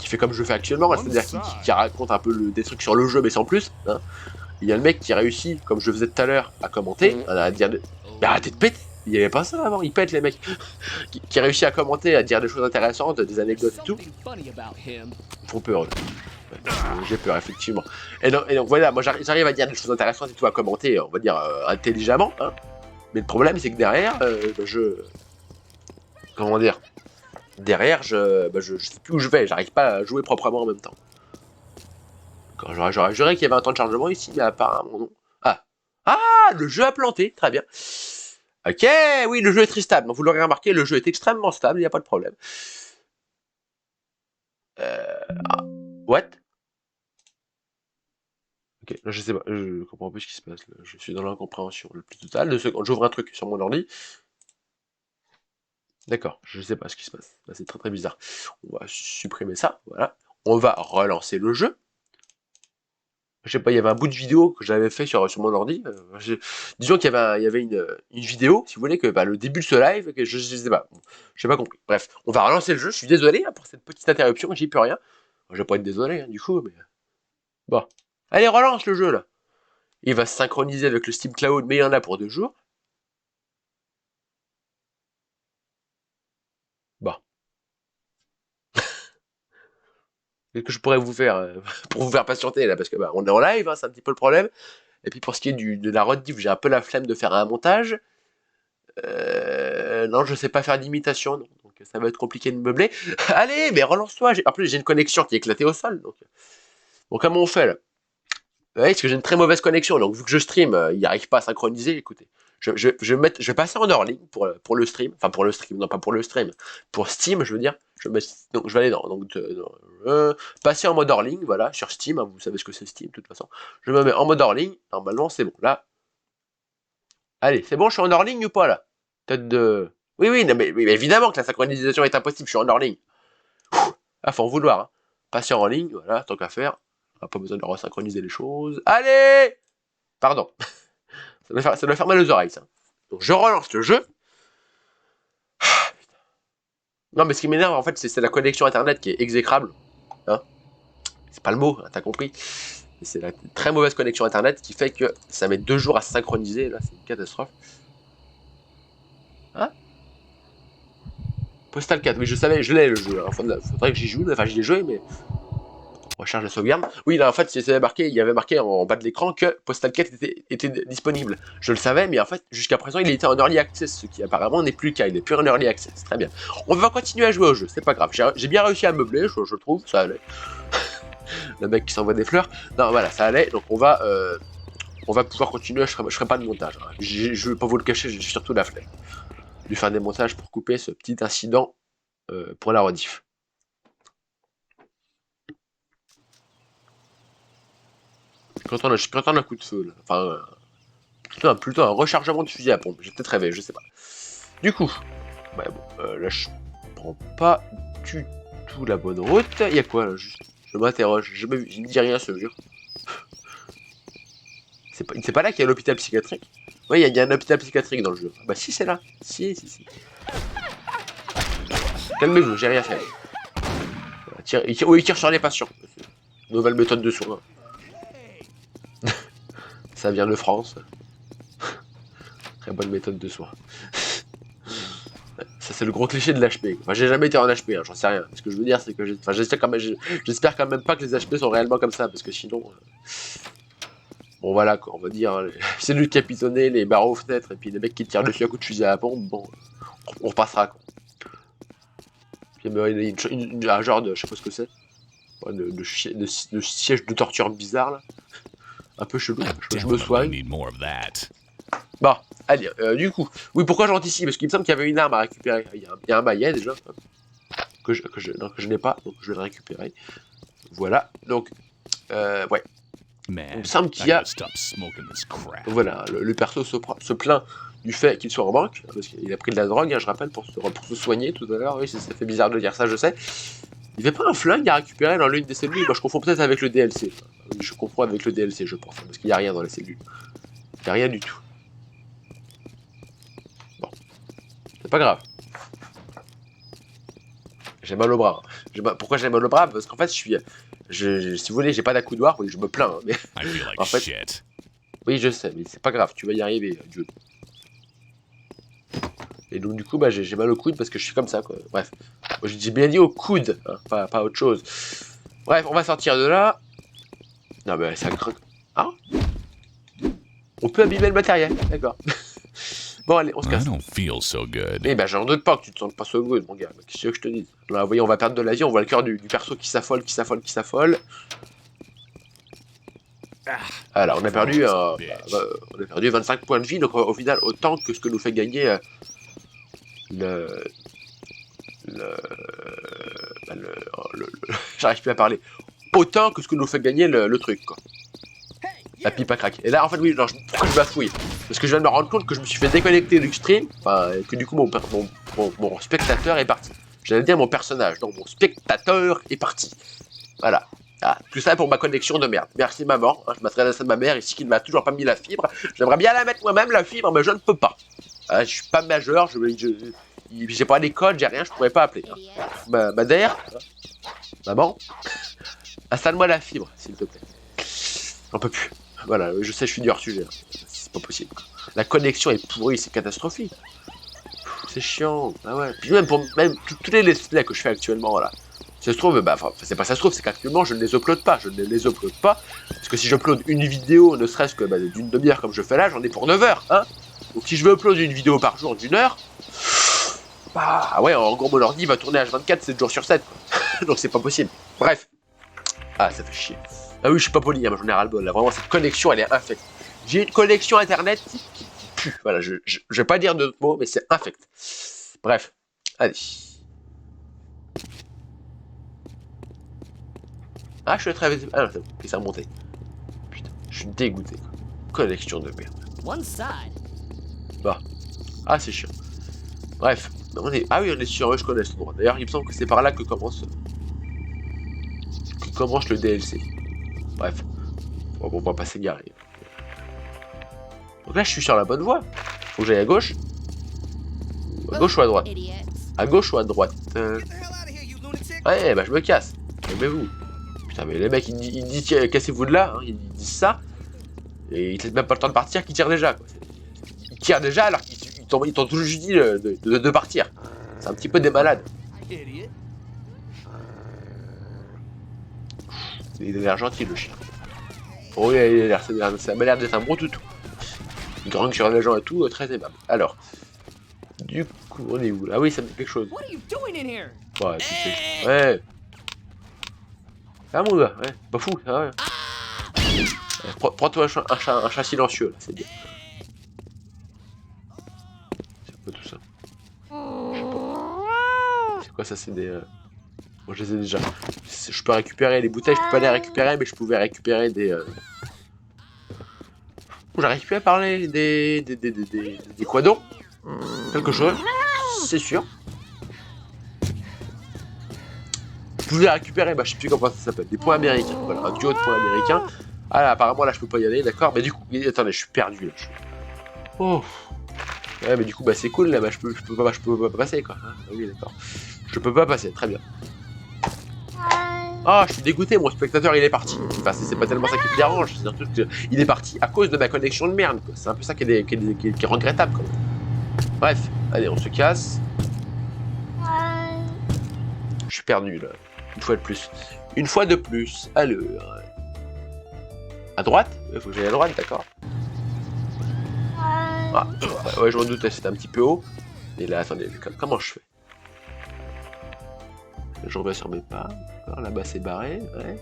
fait comme je fais actuellement, c'est-à-dire qui raconte un peu des trucs sur le jeu mais sans plus. Hein. Il y a le mec qui réussit, comme je faisais tout à l'heure, à commenter, à dire, mais arrêtez de péter. Il n'y avait pas ça avant, ils pètent les mecs. qui réussit à commenter, à dire des choses intéressantes, des anecdotes et tout. Ils font peur. J'ai peur, effectivement. Et donc voilà, moi j'arrive à dire des choses intéressantes et tout, à commenter, on va dire, intelligemment. Hein. Mais le problème, c'est que derrière, comment dire? Derrière, je sais plus où je vais, j'arrive pas à jouer proprement en même temps. J'aurais juré qu'il y avait un temps de chargement ici, mais apparemment non. Ah, le jeu a planté, très bien. Ok, oui, le jeu est très stable. Vous l'aurez remarqué, le jeu est extrêmement stable, il n'y a pas de problème. What? Ok, là je sais pas, je comprends plus ce qui se passe. Là. Je suis dans l'incompréhension le plus total. 2 secondes, j'ouvre un truc sur mon ordi. D'accord, je sais pas ce qui se passe. Là c'est très très bizarre. On va supprimer ça, voilà. On va relancer le jeu. Je sais pas, il y avait un bout de vidéo que j'avais fait sur mon ordi. Disons qu'il y avait une vidéo, si vous voulez, que le début de ce live, que je sais pas, j'ai pas compris. Bref, on va relancer le jeu. Je suis désolé hein, pour cette petite interruption, j'y peux rien. Je vais pas être désolé hein, du coup, mais bon. Allez, relance le jeu là. Il va se synchroniser avec le Steam Cloud, mais il y en a pour 2 jours. Bon. Qu'est-ce que je pourrais vous faire pour vous faire patienter là, parce que on est en live, hein, c'est un petit peu le problème. Et puis pour ce qui est de la rediff, j'ai un peu la flemme de faire un montage. Non, je sais pas faire d'imitation, donc ça va être compliqué de meubler. Allez, mais relance-toi. En plus, j'ai une connexion qui est éclatée au sol, donc comment on fait là? Ouais, parce que j'ai une très mauvaise connexion, donc vu que je stream, il n'arrive pas à synchroniser. Écoutez, je vais passer en hors ligne pour le stream, enfin pour le stream, non pas pour le stream, pour Steam, je veux dire. Donc je vais aller passer en mode hors ligne, voilà, sur Steam. Hein, vous savez ce que c'est Steam, de toute façon. Je me mets en mode hors ligne. Normalement, c'est bon. Là, allez, c'est bon, je suis en hors ligne ou pas là? Peut-être de. Oui, non, mais évidemment que la synchronisation est impossible. Je suis en hors ligne. Ah, faut en vouloir. Hein. Passer en ligne, voilà, tant qu'à faire. On n'a pas besoin de resynchroniser les choses. Allez! Pardon. Ça doit faire mal aux oreilles, ça. Donc je relance le jeu. Non, mais ce qui m'énerve, en fait, c'est la connexion internet qui est exécrable. Hein, c'est pas le mot, hein, t'as compris. C'est la très mauvaise connexion internet qui fait que ça met 2 jours à se synchroniser. Là, c'est une catastrophe. Hein? Postal 4, oui, je savais, je l'ai le jeu. Hein. Faudrait que j'y joue. Enfin, j'y ai joué, mais. Recharge la sauvegarde. Oui, là, en fait, il y avait marqué en bas de l'écran que Postal 4 était disponible. Je le savais, mais en fait, jusqu'à présent, il était en early access, ce qui apparemment n'est plus le cas. Il n'est plus en early access. Très bien. On va continuer à jouer au jeu, c'est pas grave. J'ai bien réussi à meubler, je trouve, ça allait. Le mec qui s'envoie des fleurs. Non, voilà, ça allait. Donc, on va pouvoir continuer. Je ferai pas de montage. Hein. Je vais pas vous le cacher, j'ai surtout la flemme de faire des montages pour couper ce petit incident pour la rediff. Quand on a un coup de feu, là. Enfin, plutôt un rechargement de fusil à pompe. J'ai peut-être rêvé, je sais pas. Du coup, là je prends pas du tout la bonne route. Il y a quoi là? Je m'interroge. Je ne dis rien ce jeu. C'est pas là qu'il y a l'hôpital psychiatrique? Oui, il y a un hôpital psychiatrique dans le jeu. Bah si, c'est là. Si. Calmez-vous, j'ai rien fait. Il tire sur les patients. Nouvelle méthode de soins. Ça vient de France. Très bonne méthode de soins. Ça c'est le gros cliché de l'HP. Enfin, j'ai jamais été en HP, hein, j'en sais rien. Ce que je veux dire, c'est que j'espère quand même pas que les HP sont réellement comme ça, parce que sinon, bon voilà quoi, on va dire, hein, c'est lui capitonner les barreaux aux fenêtres et puis les mecs qui tirent dessus à coups de fusil à pompe, bon, on repassera quoi. Puis il y a un genre de, je sais pas ce que c'est, de siège de torture bizarre là. un peu chelou. I Je me definitely soigne. need more of that. Bon, allez, du coup, oui, pourquoi j'anticipe? Parce qu'il me semble qu'il y avait une arme à récupérer. Il y a un maillet déjà, que je n'ai pas, donc je vais le récupérer. Voilà, donc, ouais. Il Man, me semble I qu'il y a... gotta stop smoking this crap. Voilà, le perso se plaint du fait qu'il soit en manque, parce qu'il a pris de la drogue, hein, je rappelle, pour se soigner tout à l'heure. Oui, ça fait bizarre de dire ça, je sais. Il n'y avait pas un flingue à récupérer dans l'une des cellules? Moi, je confonds peut-être avec le DLC. Oui, je confonds avec le DLC, je pense, hein, parce qu'il n'y a rien dans les cellules. Il n'y a rien du tout. Bon, c'est pas grave. J'ai mal au bras. Pourquoi j'ai mal au bras? Parce qu'en fait, si vous voulez, j'ai pas d'accoudoir, oui, je me plains, hein, mais I feel like en fait, shit. oui, je sais, mais c'est pas grave, tu vas y arriver, Jude. Et donc, du coup, bah, j'ai mal au coude parce que je suis comme ça, quoi. Bref. Moi, j'ai bien dit au coude, hein, pas autre chose. Bref, on va sortir de là. Non, mais ça craque. Ah, on peut abîmer le matériel, d'accord. Bon, allez, on se I casse. don't feel so good. Eh ben, j'en doute pas que tu te sens pas so good, mon gars. Qu'est-ce que tu veux que je te dise? Là, vous voyez, on va perdre de la vie, on voit le cœur du perso qui s'affole, qui s'affole, qui s'affole. Alors, on a perdu 25 points de vie, donc au final, autant que ce que nous fait gagner j'arrive plus à parler. Autant que ce que nous fait gagner le truc, quoi. La pipe à crack. Et là, en fait, oui, non, pourquoi je bafouille? Parce que je viens de me rendre compte que je me suis fait déconnecter du stream, enfin, que du coup, mon spectateur est parti. J'allais dire mon personnage, donc mon spectateur est parti. Voilà. Ah, tout ça pour ma connexion de merde. Merci maman, hein, je m'adresse à ma mère ici qui ne m'a toujours pas mis la fibre. J'aimerais bien la mettre moi-même, la fibre, mais je ne peux pas. Je suis pas majeur, j'ai pas les codes, j'ai rien, je pourrais pas appeler. Hein. Ma mère, maman, installe-moi la fibre, s'il te plaît. J'en peux plus. Voilà, je sais, je suis du hors-sujet. Hein. C'est pas possible. La connexion est pourrie, c'est catastrophique. C'est chiant. Ah ouais. Puis même tous les let's play que je fais actuellement, là. Ça se trouve, bah, c'est pas ça se trouve, c'est qu'actuellement je ne les upload pas. Je ne les upload pas. Parce que si j'upload une vidéo, ne serait-ce que d'une demi-heure comme je fais là, j'en ai pour 9 heures. Hein. Donc si je veux upload une vidéo par jour d'une heure, bah ouais, en gros, mon ordi va tourner H24, 7 jours sur 7. Donc c'est pas possible. Bref. Ah, ça fait chier. Ah oui, je suis pas poli, hein, j'en ai ras-le-bol. Là, vraiment, cette connexion, elle est infecte. J'ai une connexion internet qui pue. Voilà, je vais pas dire d'autres mots, mais c'est infect. Bref, allez. Ah, je suis très... Ah non, c'est bon, puis ça a remonté. Putain, je suis dégoûté. Connexion de merde. Bah. Ah, c'est chiant. Bref, ah oui, on est sur... je connais ce endroit. D'ailleurs, il me semble que c'est par là que commence le DLC. Bref. Bon, on va pas s'égarer. Donc là, je suis sur la bonne voie. Faut que j'aille à gauche. À gauche ou à droite? À gauche ou à droite? Ouais, bah je me casse. Calmez-vous. Putain, mais les mecs, ils disent cassez-vous de là. Hein, ils disent ça. Et ils n'ont même pas le temps de partir qu'ils tirent déjà. Quoi. Ils tirent déjà alors qu'ils t'ont tout juste dit de partir. C'est un petit peu des malades. Il a l'air gentil, le chien. Oh, ça m'a l'air d'être un bon toutou. Il gringue sur les gens et tout, très aimable. Alors, du coup, on est où là? Ah oui, ça me dit quelque chose. Ouais, ouais. Ah mon gars, ouais, pas fou, ça ouais. Prends-toi un chat silencieux, là, c'est bien. C'est quoi tout ça? C'est quoi ça? C'est des... Moi je les ai déjà. Je peux récupérer les bouteilles, je peux pas les récupérer, mais je pouvais récupérer des... J'arrive plus à parler des quadons. Quelque chose, c'est sûr. Je pouvais récupérer, bah je sais plus comment ça s'appelle, des points américains. Voilà, un duo de points américains. Ah là, apparemment là je peux pas y aller, d'accord. Mais du coup, attendez, je suis perdu là. Oh. Ouais, mais du coup, bah c'est cool là, bah je peux pas passer quoi. Hein, oui, d'accord. Je peux pas passer, très bien. Ah, je suis dégoûté, mon spectateur il est parti. Enfin, c'est pas tellement ça qui me dérange, c'est surtout qu'il est parti à cause de ma connexion de merde. C'est un peu ça qui est regrettable. Quoi. Bref, allez, on se casse. Je suis perdu là, une fois de plus. Une fois de plus, alors. À droite? Il faut que j'aille à droite, d'accord. Ah, ouais, je m'en doutais, c'était un petit peu haut. Et là, attendez, comment je fais? Je reviens sur mes pas. Là-bas c'est barré, ouais.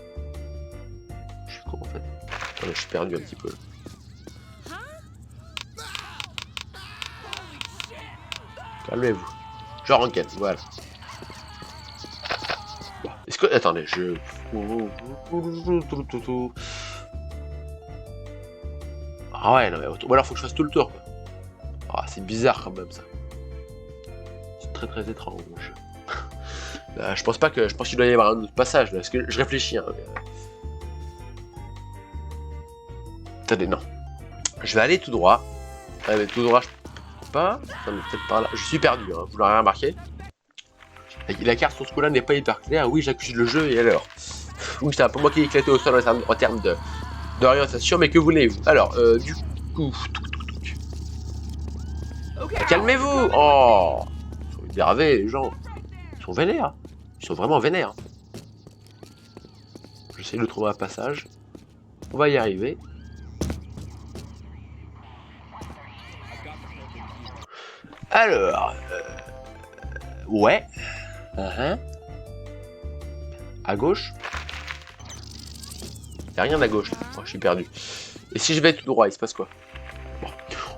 Je suis con en fait. Attendez, je suis perdu un petit peu. Calmez-vous. Je renquête, voilà. Bon, est-ce que... Attendez, je... Ah ouais, non mais... Ou alors faut que je fasse tout le tour, quoi. Ah, c'est bizarre quand même, ça. C'est très très étrange. Je pense pas que... Je pense qu'il doit y avoir un autre passage, là, parce que je réfléchis, hein. Attendez, non. Je vais aller tout droit. Ah, mais tout droit, je peux pas. Attendez, peut-être par là. Je suis perdu, hein. Vous l'aurez remarqué. La carte sur ce coup-là n'est pas hyper claire. Oui, j'accuse le jeu, et alors? Oui, c'est un peu moi qui ai éclaté au sol en termes d'orientation, mais que voulez-vous? Alors, du coup... Calmez-vous! Oh! Ils sont énervés, les gens. Ils sont vénères. Ils sont vraiment vénères. J'essaie de trouver un passage. On va y arriver. Alors... Ouais. À gauche. Y'a rien à gauche. Moi, je suis perdu. Et si je vais tout droit, il se passe quoi? Bon.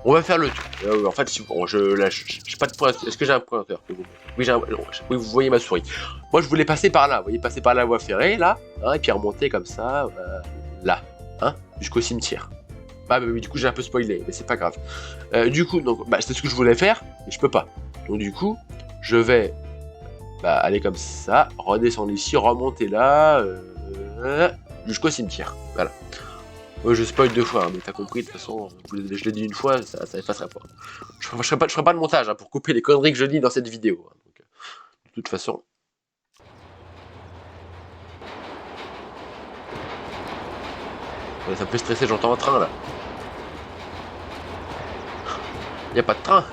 On va faire le tour. En fait, si bon, j'ai pas de point. Est-ce que j'ai un pointeur que vous... Oui, j'ai un... oui, vous voyez ma souris. Moi, je voulais passer par là. Vous voyez, passer par la voie ferrée, là, hein, et puis remonter comme ça, là, hein, jusqu'au cimetière. Ah, mais du coup, j'ai un peu spoilé, mais c'est pas grave. Du coup, donc, bah, c'est ce que je voulais faire, mais je peux pas. Donc, du coup, je vais aller comme ça, redescendre ici, remonter là, jusqu'au cimetière. Voilà. Je spoil 2 fois, hein, mais t'as compris, de toute façon, je l'ai dit une fois, ça effacera pas. Je ferai pas de montage hein, pour couper les conneries que je dis dans cette vidéo. Hein, donc, de toute façon. Ouais, ça me fait stresser, j'entends un train là. Y a pas de train.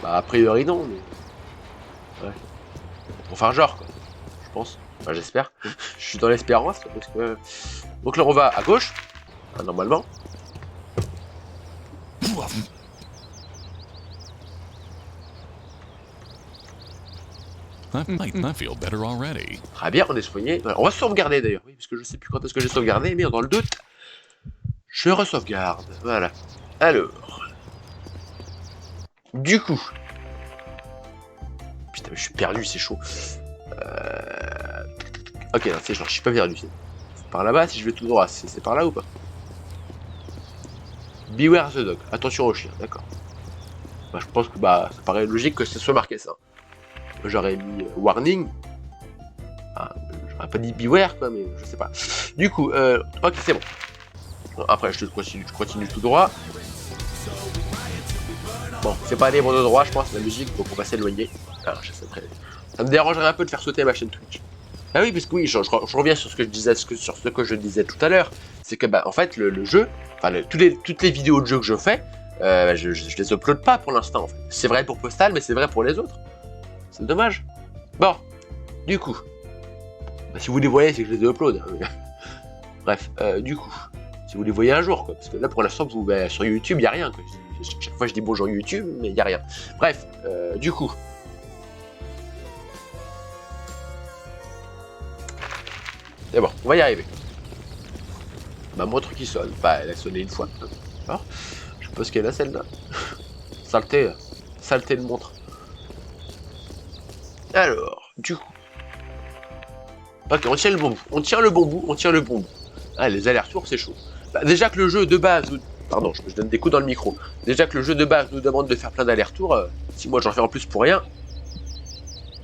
Bah, a priori non, mais... Ouais. Pour faire genre, quoi. Je pense. Enfin, j'espère. Je suis dans l'espérance, parce que... Donc là, on va à gauche, hein, normalement. I feel better already. Très bien, on est soigné. Voilà, on va sauvegarder d'ailleurs, oui, parce que je sais plus quand est-ce que j'ai sauvegardé, mais dans le doute, je re-sauvegarde. Voilà. Alors. Du coup. Putain, mais je suis perdu, c'est chaud. Ok, non, c'est genre, je suis pas perdu. C'est par là-bas, si je vais tout droit, c'est par là ou pas? Beware the dog. Attention au chien, d'accord. Bah, je pense que ça paraît logique que ce soit marqué ça. J'aurais mis warning. Ah, j'aurais pas dit beware quoi, mais je sais pas. Du coup, ok, c'est bon. Bon, après, je continue tout droit. Bon, c'est pas libre de droit, je pense, la musique, donc on va s'éloigner. Alors, ça me dérangerait un peu de faire sauter ma chaîne Twitch. Ah oui, parce que oui, je reviens sur ce que je disais, sur ce que je disais tout à l'heure. C'est que, en fait, le jeu, enfin, toutes les vidéos de jeu que je fais, je les upload pas pour l'instant. En fait. C'est vrai pour Postal, mais c'est vrai pour les autres. C'est dommage. Bon, du coup, si vous les voyez, c'est que je les upload. Hein. Bref, du coup, si vous les voyez un jour, quoi, parce que là, pour l'instant, sur YouTube, il n'y a rien. Quoi. Chaque fois, je dis bonjour YouTube, mais il n'y a rien. Bref, du coup. C'est bon, on va y arriver. Ma montre qui sonne. Bah, elle a sonné une fois. Alors, je suppose qu'elle a celle-là. Saleté de montre. Alors, du coup. Ok, on tient le bon bout. On tient le bon bout. Ah, les allers-retours, c'est chaud. Bah, déjà que le jeu de base... Pardon, je donne des coups dans le micro. Déjà que le jeu de base nous demande de faire plein d'allers-retours, si moi j'en fais en plus pour rien,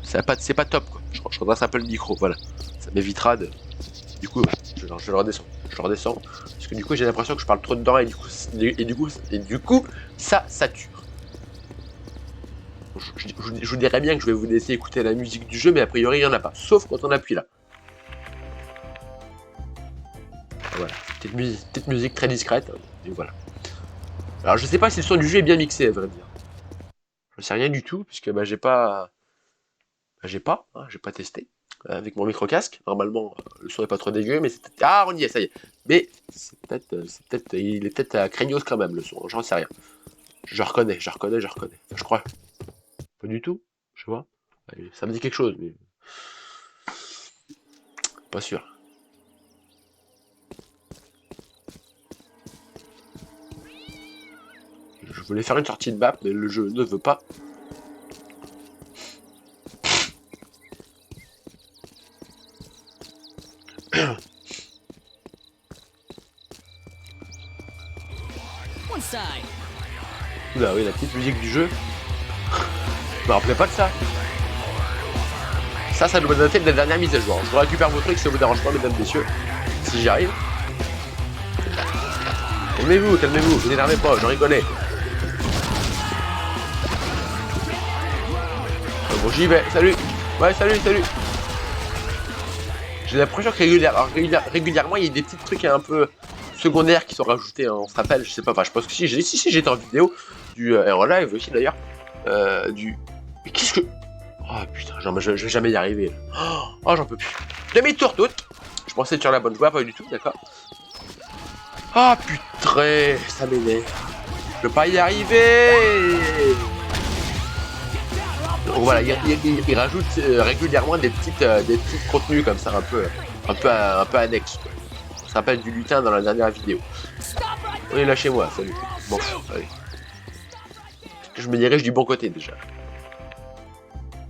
c'est pas top, quoi. Je redresse un peu le micro, voilà. Ça m'évitera de... Du coup, je le redescends. Parce que du coup, j'ai l'impression que je parle trop dedans et du coup, ça sature. Je vous dirais bien que je vais vous laisser écouter la musique du jeu, mais a priori, il n'y en a pas. Sauf quand on appuie là. Voilà. Petite musique très discrète. Et voilà. Alors, je sais pas si le son du jeu est bien mixé, à vrai dire. Je sais rien du tout, puisque j'ai pas... J'ai pas testé. Avec mon micro-casque. Normalement, le son est pas trop dégueu, mais c'est... Ah, on y est, ça y est. Mais il est peut-être craignos quand même, le son. J'en sais rien. Je reconnais. Je crois. Pas du tout, je vois. Ça me dit quelque chose, mais... Pas sûr. voulais faire une sortie de map, mais le jeu ne veut pas. Oula, oui, la petite musique du jeu. Je me rappelais pas de ça. Ça doit dater de la dernière mise à jour. Je récupère vos trucs si ça vous dérange pas, mesdames, messieurs. Si j'y arrive. Calmez-vous, vous n'énervez pas, j'en rigolais. Bon, j'y vais, salut. Ouais, salut. J'ai l'impression que régulièrement, il y a des petits trucs un peu secondaires qui sont rajoutés, hein. On se rappelle, je sais pas, enfin, je pense que si j'étais en vidéo, du en live aussi d'ailleurs, Mais qu'est-ce que... Oh putain, genre, je vais jamais y arriver. Oh, j'en peux plus. Demi-tour toute. Je pensais être sur la bonne voie, pas du tout, d'accord. Ah oh, putain, ça m'énerve. Je peux pas y arriver. Donc voilà, il rajoute régulièrement des petits contenus comme ça, un peu annexes. Quoi. Ça rappelle du lutin dans la dernière vidéo. Oui, lâchez-moi, salut. Bon, allez. Je me dirige du bon côté déjà.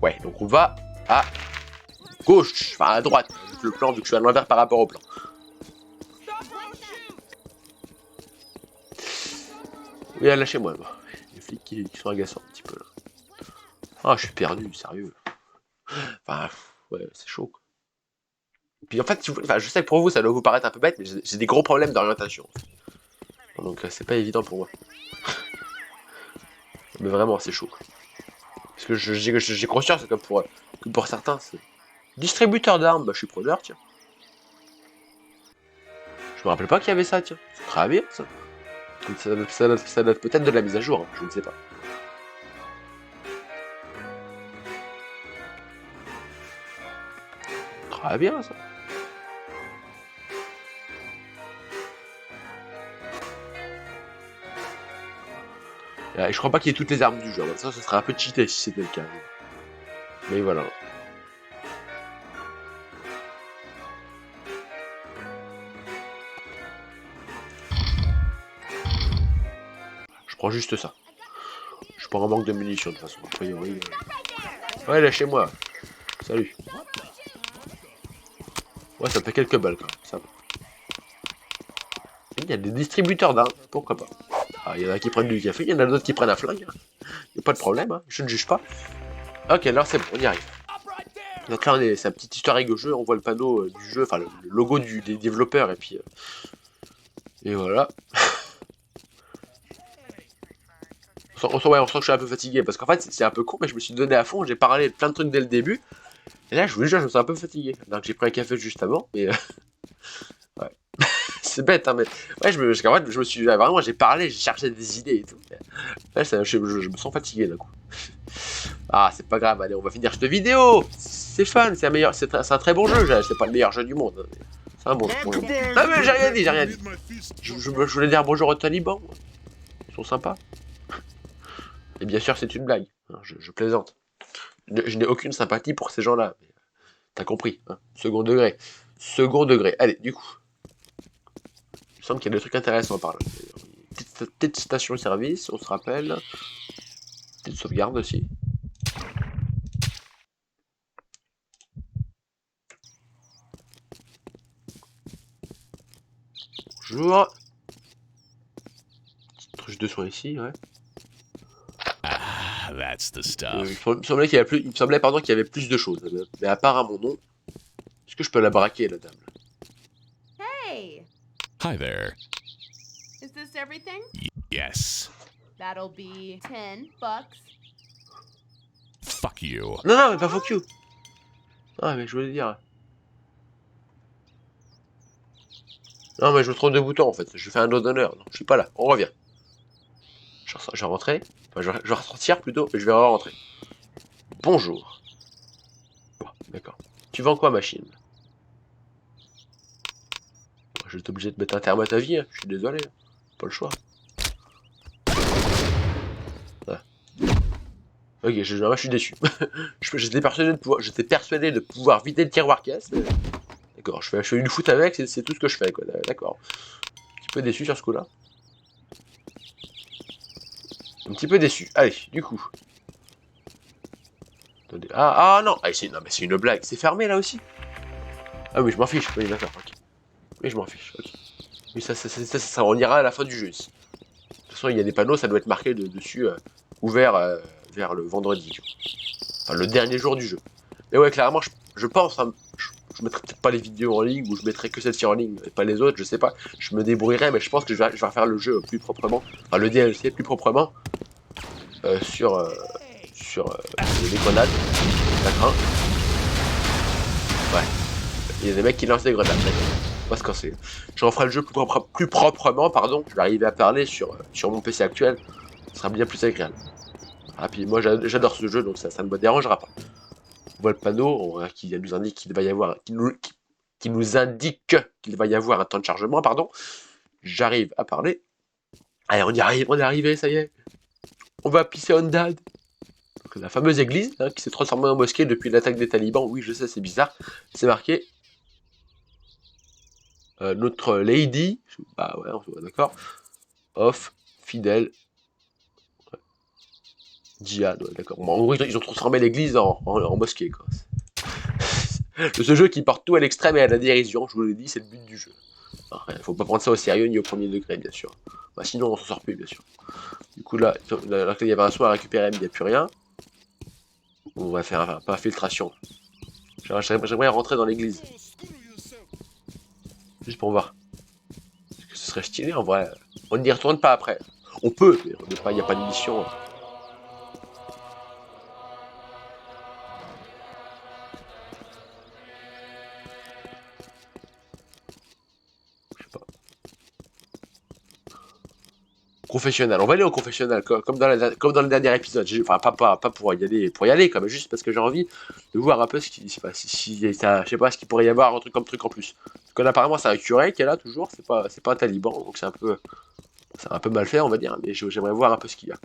Ouais, donc on va à gauche, enfin à droite. Le plan, vu que je suis à l'envers par rapport au plan. Oui, lâchez-moi. Les flics qui sont agaçants un petit peu là. Ah, je suis perdu, sérieux. Enfin, ouais, c'est chaud. Quoi. Puis en fait, je sais que pour vous, ça doit vous paraître un peu bête, mais j'ai des gros problèmes d'orientation. Donc c'est pas évident pour moi. Mais vraiment, c'est chaud. Quoi. Parce que j'ai conscience que pour certains, c'est... Distributeur d'armes, bah je suis preneur, tiens. Je me rappelle pas qu'il y avait ça, tiens. C'est très bien, ça. Ça date peut-être de la mise à jour, hein, je ne sais pas. Très bien, ça. Et je crois pas qu'il y ait toutes les armes du jeu. Ça serait un peu cheaté si c'était le cas. Mais voilà. Je prends juste ça. Je prends un manque de munitions de toute façon. A priori. Ouais, lâchez-moi. Salut. Ouais, ça me fait quelques balles quand même. Ça va. Il y a des distributeurs d'armes. Pourquoi pas. Ah, il y en a qui prennent du café, il y en a d'autres qui prennent un flingue. Il n'y a pas de problème, hein. Je ne juge pas. Ok, alors c'est bon, on y arrive. Donc là, c'est un petit historique au jeu, on voit le panneau du jeu, enfin le logo des développeurs, et puis... et voilà. on sent que je suis un peu fatigué, parce qu'en fait, c'est un peu con, mais je me suis donné à fond, j'ai parlé de plein de trucs dès le début, et là, je vous jure, je me sens un peu fatigué. Donc j'ai pris un café juste avant, mais... ouais. C'est bête, hein, mais... Ouais, en fait, je me suis... Vraiment, j'ai parlé, j'ai cherché des idées et tout. Ouais, je me sens fatigué, d'un coup. Ah, c'est pas grave, allez, on va finir cette vidéo. C'est fun, c'est un très bon jeu, c'est pas le meilleur jeu du monde. Hein, c'est un bon jeu. Ah, mais j'ai rien dit. Je voulais dire bonjour aux talibans. Ils sont sympas. Et bien sûr, c'est une blague. Hein, je plaisante. Je n'ai aucune sympathie pour ces gens-là. T'as compris, hein, second degré. Second degré. Allez, du coup. Il me semble qu'il y a des trucs intéressants par là. Petite station-service, on se rappelle. Petite sauvegarde aussi. Bonjour. Petite trouche de soins ici, ouais. Ah, that's the stuff. Il me semblait qu'il y avait plus de choses. Mais apparemment non. Est-ce que je peux la braquer, la dame? Hey, Hi there. is this everything? Yes. That'll be $10. Fuck you. Non, mais pas fuck you. Ah, mais je voulais dire... Non, mais je me trompe de bouton, en fait. Je fais un dos d'honneur. Non, je suis pas là. On revient. Je vais rentrer. Enfin, je vais ressortir plutôt, mais je vais rentrer. Bonjour. Bon, d'accord. Tu vends quoi, machine? Je vais être obligé de mettre un terme à ta vie. Hein. Je suis désolé. Pas le choix. Ah. Ok, je suis déçu. J'étais persuadé de pouvoir vider le tiroir caisse. D'accord, je fais une foot avec, c'est tout ce que je fais, quoi. D'accord. Un petit peu déçu sur ce coup-là. Un petit peu déçu. Allez, du coup. Attendez. Ah non, non mais c'est une blague. C'est fermé là aussi. Ah oui, je m'en fiche. Oui, d'accord, ok. Oui, je m'en fiche, ok. Oui, ça, on ira à la fin du jeu ici. De toute façon, il y a des panneaux, ça doit être marqué dessus, ouvert vers le vendredi. Enfin, le dernier jour du jeu. Mais ouais, clairement, je pense, hein, je mettrai peut-être pas les vidéos en ligne, ou je mettrai que celle-ci en ligne, et pas les autres, je sais pas. Je me débrouillerai, mais je pense que je vais refaire le jeu plus proprement, enfin le DLC plus proprement, sur les grenades. D'accord. Ouais. Il y a des mecs qui lancent des grenades, d'accord. Parce que c'est. Je referai le jeu plus proprement, pardon. Je vais arriver à parler sur mon PC actuel. Ce sera bien plus agréable. Ah, puis moi j'adore ce jeu, donc ça ne me dérangera pas. On voit le panneau qui nous indique qu'il va y avoir. Qui nous indique qu'il va y avoir un temps de chargement, pardon. J'arrive à parler. Allez, on y arrive, on est arrivé, ça y est. On va pisser on dad. Donc, la fameuse église hein, qui s'est transformée en mosquée depuis l'attaque des talibans. Oui, je sais, c'est bizarre. C'est marqué. Notre lady. Bah ouais, d'accord. Of, fidèle. Ouais. Djihad, ouais, d'accord. Bon, en gros, ils ont transformé l'église en mosquée, quoi. Ce jeu qui porte tout à l'extrême et à la dérision, je vous l'ai dit, c'est le but du jeu. Faut pas prendre ça au sérieux ni au premier degré, bien sûr. Bah, sinon, on s'en sort plus, bien sûr. Du coup, là, il y avait un soin à récupérer, mais il n'y a plus rien. On va faire un peu infiltration. J'aimerais rentrer dans l'église. Juste pour voir. Parce que ce serait stylé, en vrai. On n'y retourne pas après. On peut, mais il n'y a pas de mission. Confessionnal. On va aller au confessionnal, comme dans le dernier épisode. Enfin, pas pour y aller, comme juste parce que j'ai envie de voir un peu ce qui se passe. Je sais pas, ce qu'il pourrait y avoir, un truc en plus. Parce que là, apparemment, c'est un curé qui est là, toujours. C'est pas un taliban, donc c'est un peu mal fait, on va dire. Mais j'aimerais voir un peu ce qu'il y a.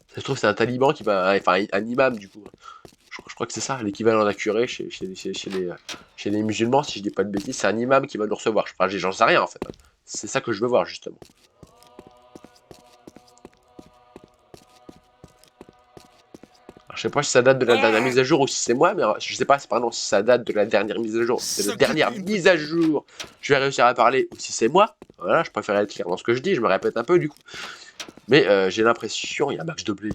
Ça se trouve, c'est un taliban qui va. Enfin, un imam, du coup. Je crois que c'est ça, l'équivalent d'un curé chez les musulmans, si je dis pas de bêtises. C'est un imam qui va nous recevoir. Enfin, j'en sais rien, en fait. C'est ça que je veux voir, justement. Je sais pas si ça date de la dernière mise à jour ou si c'est moi, mais je sais pas pardon, si ça date de la dernière mise à jour. C'est la dernière mise à jour. Je vais réussir à parler ou si c'est moi. Voilà, je préfère être clair dans ce que je dis, je me répète un peu du coup. Mais j'ai l'impression, il y a un max de blé.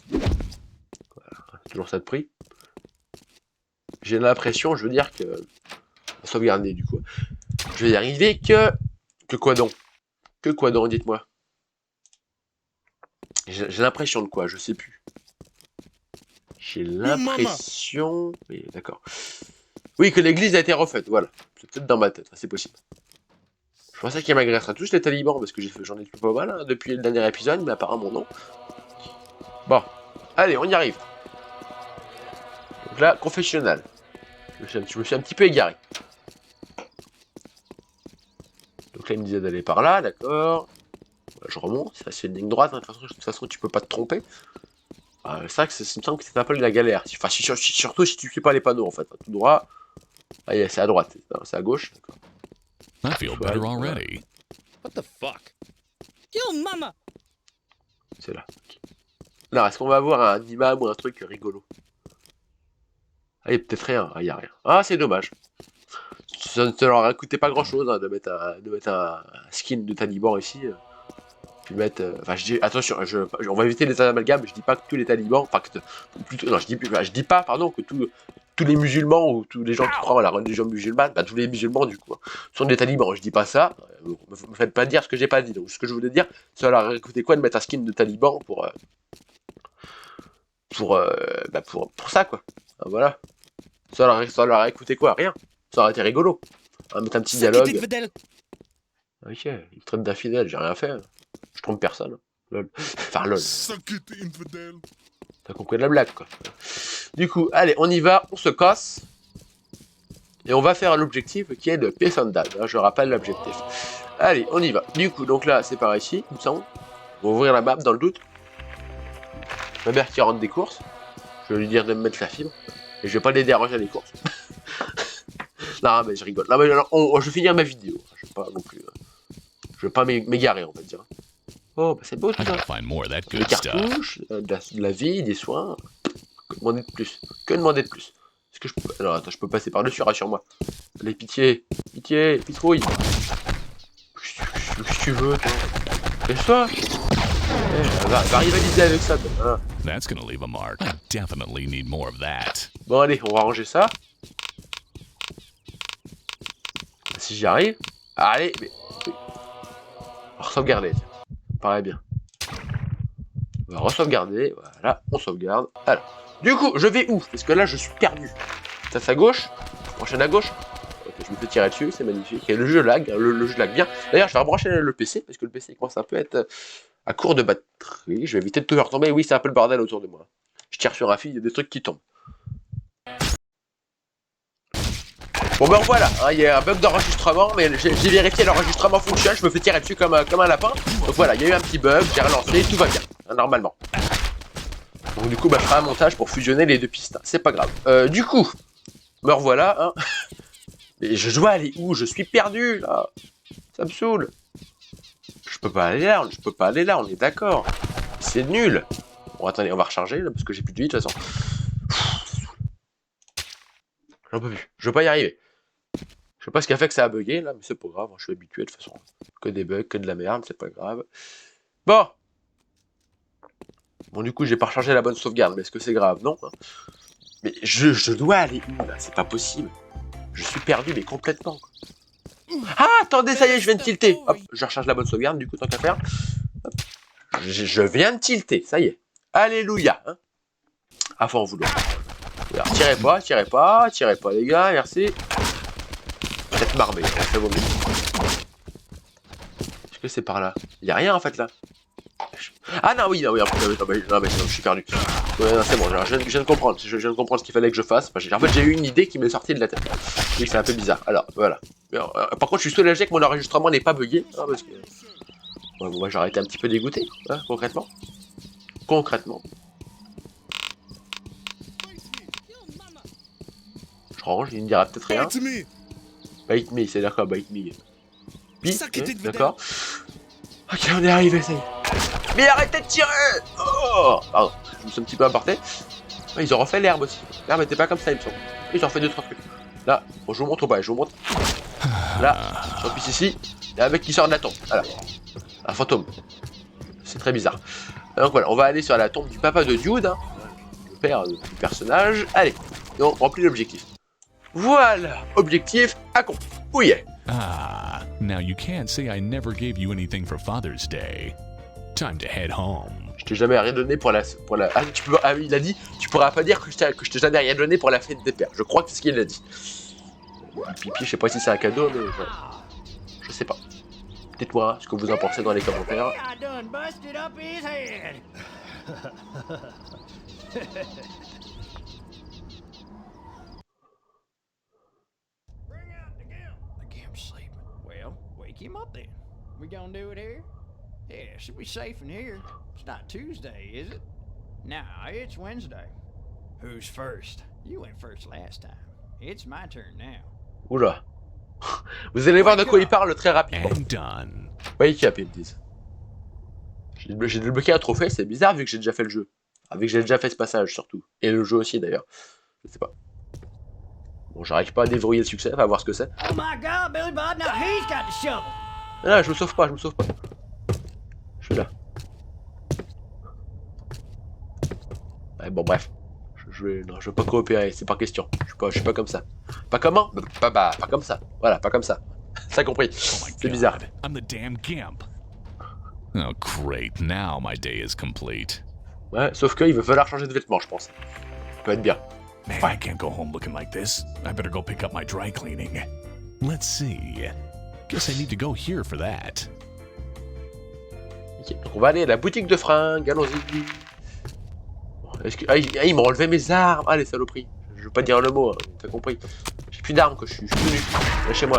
Voilà, toujours ça de prix. J'ai l'impression, je veux dire que. Sauvegarder du coup. Je vais y arriver que. Que quoi donc, dites-moi. J'ai l'impression de quoi, je sais plus. J'ai l'impression... Oui, d'accord. Oui, que l'église a été refaite, voilà. C'est peut-être dans ma tête, c'est possible. Je pensais qu'ils m'agresseraient tous les talibans, parce que j'en ai fait pas mal hein, depuis le dernier épisode, mais apparemment non. Bon, allez, on y arrive. Donc là, confessionnal. Je me suis un petit peu égaré. Donc là, il me disait d'aller par là, d'accord. Je remonte, c'est une ligne droite, hein. De toute façon tu peux pas te tromper. C'est vrai que il me semble que c'est un peu la galère. Enfin, surtout si tu fais pas les panneaux en fait. Tout droit. Ah, c'est à droite, c'est à gauche. I feel better already. What the fuck? Yo, mama! C'est là. Là, est-ce qu'on va avoir un imam ou un truc rigolo? Ah, il y a peut-être rien. Ah, il y a rien. Ah, c'est dommage. Ça ne leur a coûté pas grand-chose hein, de mettre un skin de taliban ici. Puis mettre. Enfin, je dis attention, on va éviter les amalgames. Je dis pas que tous les talibans, enfin que plutôt, non, je dis pas, pardon, que tous les musulmans ou tous les gens qui croient à la religion musulmane, bah, tous les musulmans du coup, sont des talibans. Je dis pas ça. Me faites pas dire ce que j'ai pas dit. Donc, ce que je voulais dire, ça leur a coûté quoi de mettre un skin de taliban pour ça quoi. Voilà. Ça leur a coûté quoi? Rien. Ça aurait été rigolo. On va mettre un petit dialogue. Ok, il me traite d'infidèle, j'ai rien fait. Je trompe personne. Lol. Enfin, lol. T'as compris la blague, quoi. Du coup, allez, on y va, on se casse. Et on va faire l'objectif qui est de Pesandad. Je rappelle l'objectif. Allez, on y va. Du coup, donc là, c'est par ici, il me semble. On va ouvrir la map dans le doute. Ma mère qui rentre des courses. Je vais lui dire de me mettre la fibre. Et je vais pas les déranger à les courses. Non, mais je rigole. Non, mais je vais finir ma vidéo. Je vais pas non plus. Je vais pas m'égarer, on va dire. Oh, bah c'est beau tout I ça. gotta find more of that Des good stuff. cartouches, de la vie, des soins. Que demander de plus? Que demander de plus? Est-ce que je peux... Alors attends, je peux passer par-dessus, rassure-moi. Allez, pitié, pitié, pitrouille. Qu'est-ce que tu veux, toi? Laisse-toi. Va rivaliser avec ça, toi. Voilà. That's gonna leave a mark. I definitely need more of that. Bon, allez, on va ranger ça. Si j'y arrive. Allez, mais... On va sauvegarder, tiens. Ça me paraît bien. On va re-sauvegarder. Voilà, on sauvegarde. Alors, du coup, je vais où? Parce que là, je suis perdu. Ça, c'est à gauche. Prochaine à gauche. Ok, je me fais tirer dessus, c'est magnifique. Et le jeu lag, le jeu lag bien. D'ailleurs, je vais rebrancher le PC, parce que le PC commence un peu à être à court de batterie. Je vais éviter de tout faire tomber. Oui, c'est un peu le bordel autour de moi. Je tire sur un fil, il y a des trucs qui tombent. Bon ben voilà, hein, il y a un bug d'enregistrement, mais j'ai vérifié, l'enregistrement fonctionne, je me fais tirer dessus comme un lapin. Donc voilà, il y a eu un petit bug, j'ai relancé, tout va bien, hein, normalement. Donc du coup, bah, je ferai un montage pour fusionner les deux pistes, hein, c'est pas grave. Du coup, me revoilà, hein. Mais je dois aller où? Je suis perdu, là. Ça me saoule. Je peux pas aller là, on est d'accord. C'est nul. Bon, attendez, on va recharger, là, parce que j'ai plus de vie, de toute façon. J'en peux plus, je veux pas y arriver. Je sais pas ce qui a fait que ça a bugué là, mais c'est pas grave, je suis habitué de toute façon. Que des bugs, que de la merde, c'est pas grave. Bon. Bon, du coup, j'ai pas rechargé la bonne sauvegarde, mais est-ce que c'est grave? Non. Mais je dois aller où là? C'est pas possible. Je suis perdu, mais complètement. Ah, attendez, ça y est, je viens de tilter. Hop, je recharge la bonne sauvegarde, du coup, tant qu'à faire. Hop. Je viens de tilter, ça y est. Alléluia. Hein. À fond en vouloir. Alors, tirez pas, les gars, merci. Peut-être marmé, ça vaut mieux. Est-ce que c'est par là? Il y a rien en fait là. Ah non, oui, non, mais je suis perdu. Ouais, c'est bon, je viens de comprendre. Je viens de comprendre ce qu'il fallait que je fasse. En fait, j'ai eu une idée qui m'est sortie de la tête. Oui, c'est un peu bizarre. Alors, voilà. Par contre, je suis soulagé que mon enregistrement n'est pas bugué. Hein, parce que... Ouais, moi, j'aurais été un petit peu dégoûté, hein, concrètement. Je range, il me dira peut-être rien. Bite me, c'est d'accord, bite me. D'accord. Ok, on est arrivé, ça y est. Mais arrêtez de tirer! Oh, pardon, je me suis un petit peu aparté. Ah, ils ont refait l'herbe aussi. L'herbe était pas comme ça, il me semble. Ils ont fait 2-3 trucs. Là, bon, je vous montre ou pas, je vous montre. Là, sur le piste ici, il y a un mec qui sort de la tombe. Voilà. Un fantôme. C'est très bizarre. Donc voilà, on va aller sur la tombe du papa de Dude, hein, le père du personnage. Allez, on remplit l'objectif. Voilà, objectif accompli. Oh yeah. Ah, now you can't say I never gave you anything for Father's Day. Time to head home. Je t'ai jamais rien donné pour la... Ah, il a dit, tu pourras pas dire que je t'ai jamais rien donné pour la fête des pères. Je crois que c'est ce qu'il a dit. Pipi, je sais pas si c'est un cadeau, mais... Je sais pas. Dites-moi ce que vous en pensez dans les commentaires. Well, wake him up then. We gonna do it here? Yeah, it should be safe in here. It's not Tuesday, is it? Nah, it's Wednesday. Who's first? You went first last time. It's my turn now. Oula. Vous allez voir de quoi il parle très rapidement. And done. Wake up, ils me disent. J'ai débloqué un trophée, c'est bizarre vu que j'ai déjà fait le jeu. Vu que j'ai déjà fait ce passage surtout. Et le jeu aussi d'ailleurs. Je sais pas. Bon, j'arrive pas à déverrouiller le succès, on va voir ce que c'est. Oh my god, Billy Bob, now he's got the shovel! Ah, je me sauve pas. Je suis là. Ouais, bon, bref. Je veux pas coopérer, c'est pas question. Je suis pas comme ça. Pas comment? Pas comme ça. Voilà, pas comme ça. T'as compris. Oh my C'est bizarre. God, I'm the damn gimp. Oh great, now my day is complete. Ouais, sauf qu'il va falloir changer de vêtements, je pense. Ça peut être bien. Man, I can't go home looking like this. I better go pick up my dry cleaning. Let's see. Guess I need to go here for that. Ok, donc on va aller à la boutique de fringues, allons-y. Ils m'ont enlevé mes armes. Ah, les saloperies. Je veux pas dire le mot, hein, t'as compris. J'ai plus d'armes, que je suis tout nu. Lâchez-moi.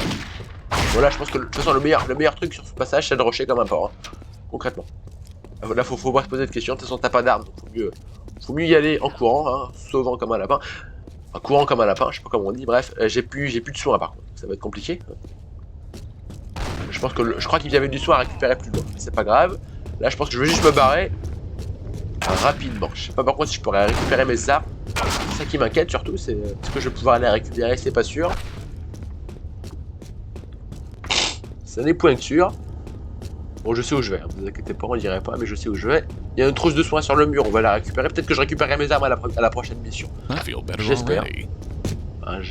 Voilà, je pense que de toute façon, le meilleur truc sur ce passage, c'est de rusher comme un porc. Hein, concrètement. Là, faut pas se poser de questions. De toute façon, t'as pas d'armes. Faut mieux y aller en courant, hein, sauvant comme un lapin. Enfin, courant comme un lapin, je sais pas comment on dit. Bref, j'ai plus de soins par contre. Ça va être compliqué. Je crois qu'il y avait du soin à récupérer plus loin. C'est pas grave. Là, je pense que je vais juste me barrer rapidement. Je sais pas par contre si je pourrais récupérer mes armes. C'est ça qui m'inquiète surtout, c'est est-ce que je vais pouvoir aller récupérer, c'est pas sûr. Ça n'est point sûr. Bon, je sais où je vais, hein. Vous inquiétez pas, on dirait pas, mais je sais où je vais. Il y a une trousse de soins sur le mur, on va la récupérer. Peut-être que je récupérerai mes armes à la prochaine mission. I feel better J'espère. already. Hein,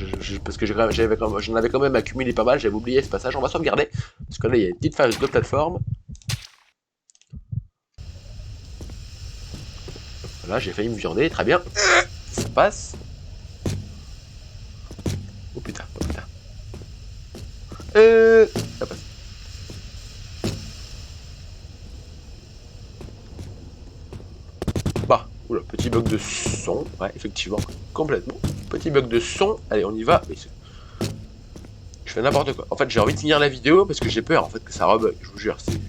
parce que j'en avais quand même accumulé pas mal, j'avais oublié ce passage. On va sauvegarder. Parce que là, il y a une petite phase de plateforme. Voilà, j'ai failli me viander, très bien. Ça passe. Oh putain, oh putain. Ça passe. Bah, oula, petit bug de son. Ouais, effectivement, complètement. Petit bug de son. Allez, on y va. Je fais n'importe quoi. En fait, j'ai envie de finir la vidéo parce que j'ai peur en fait que ça rebug. Je vous jure, c'est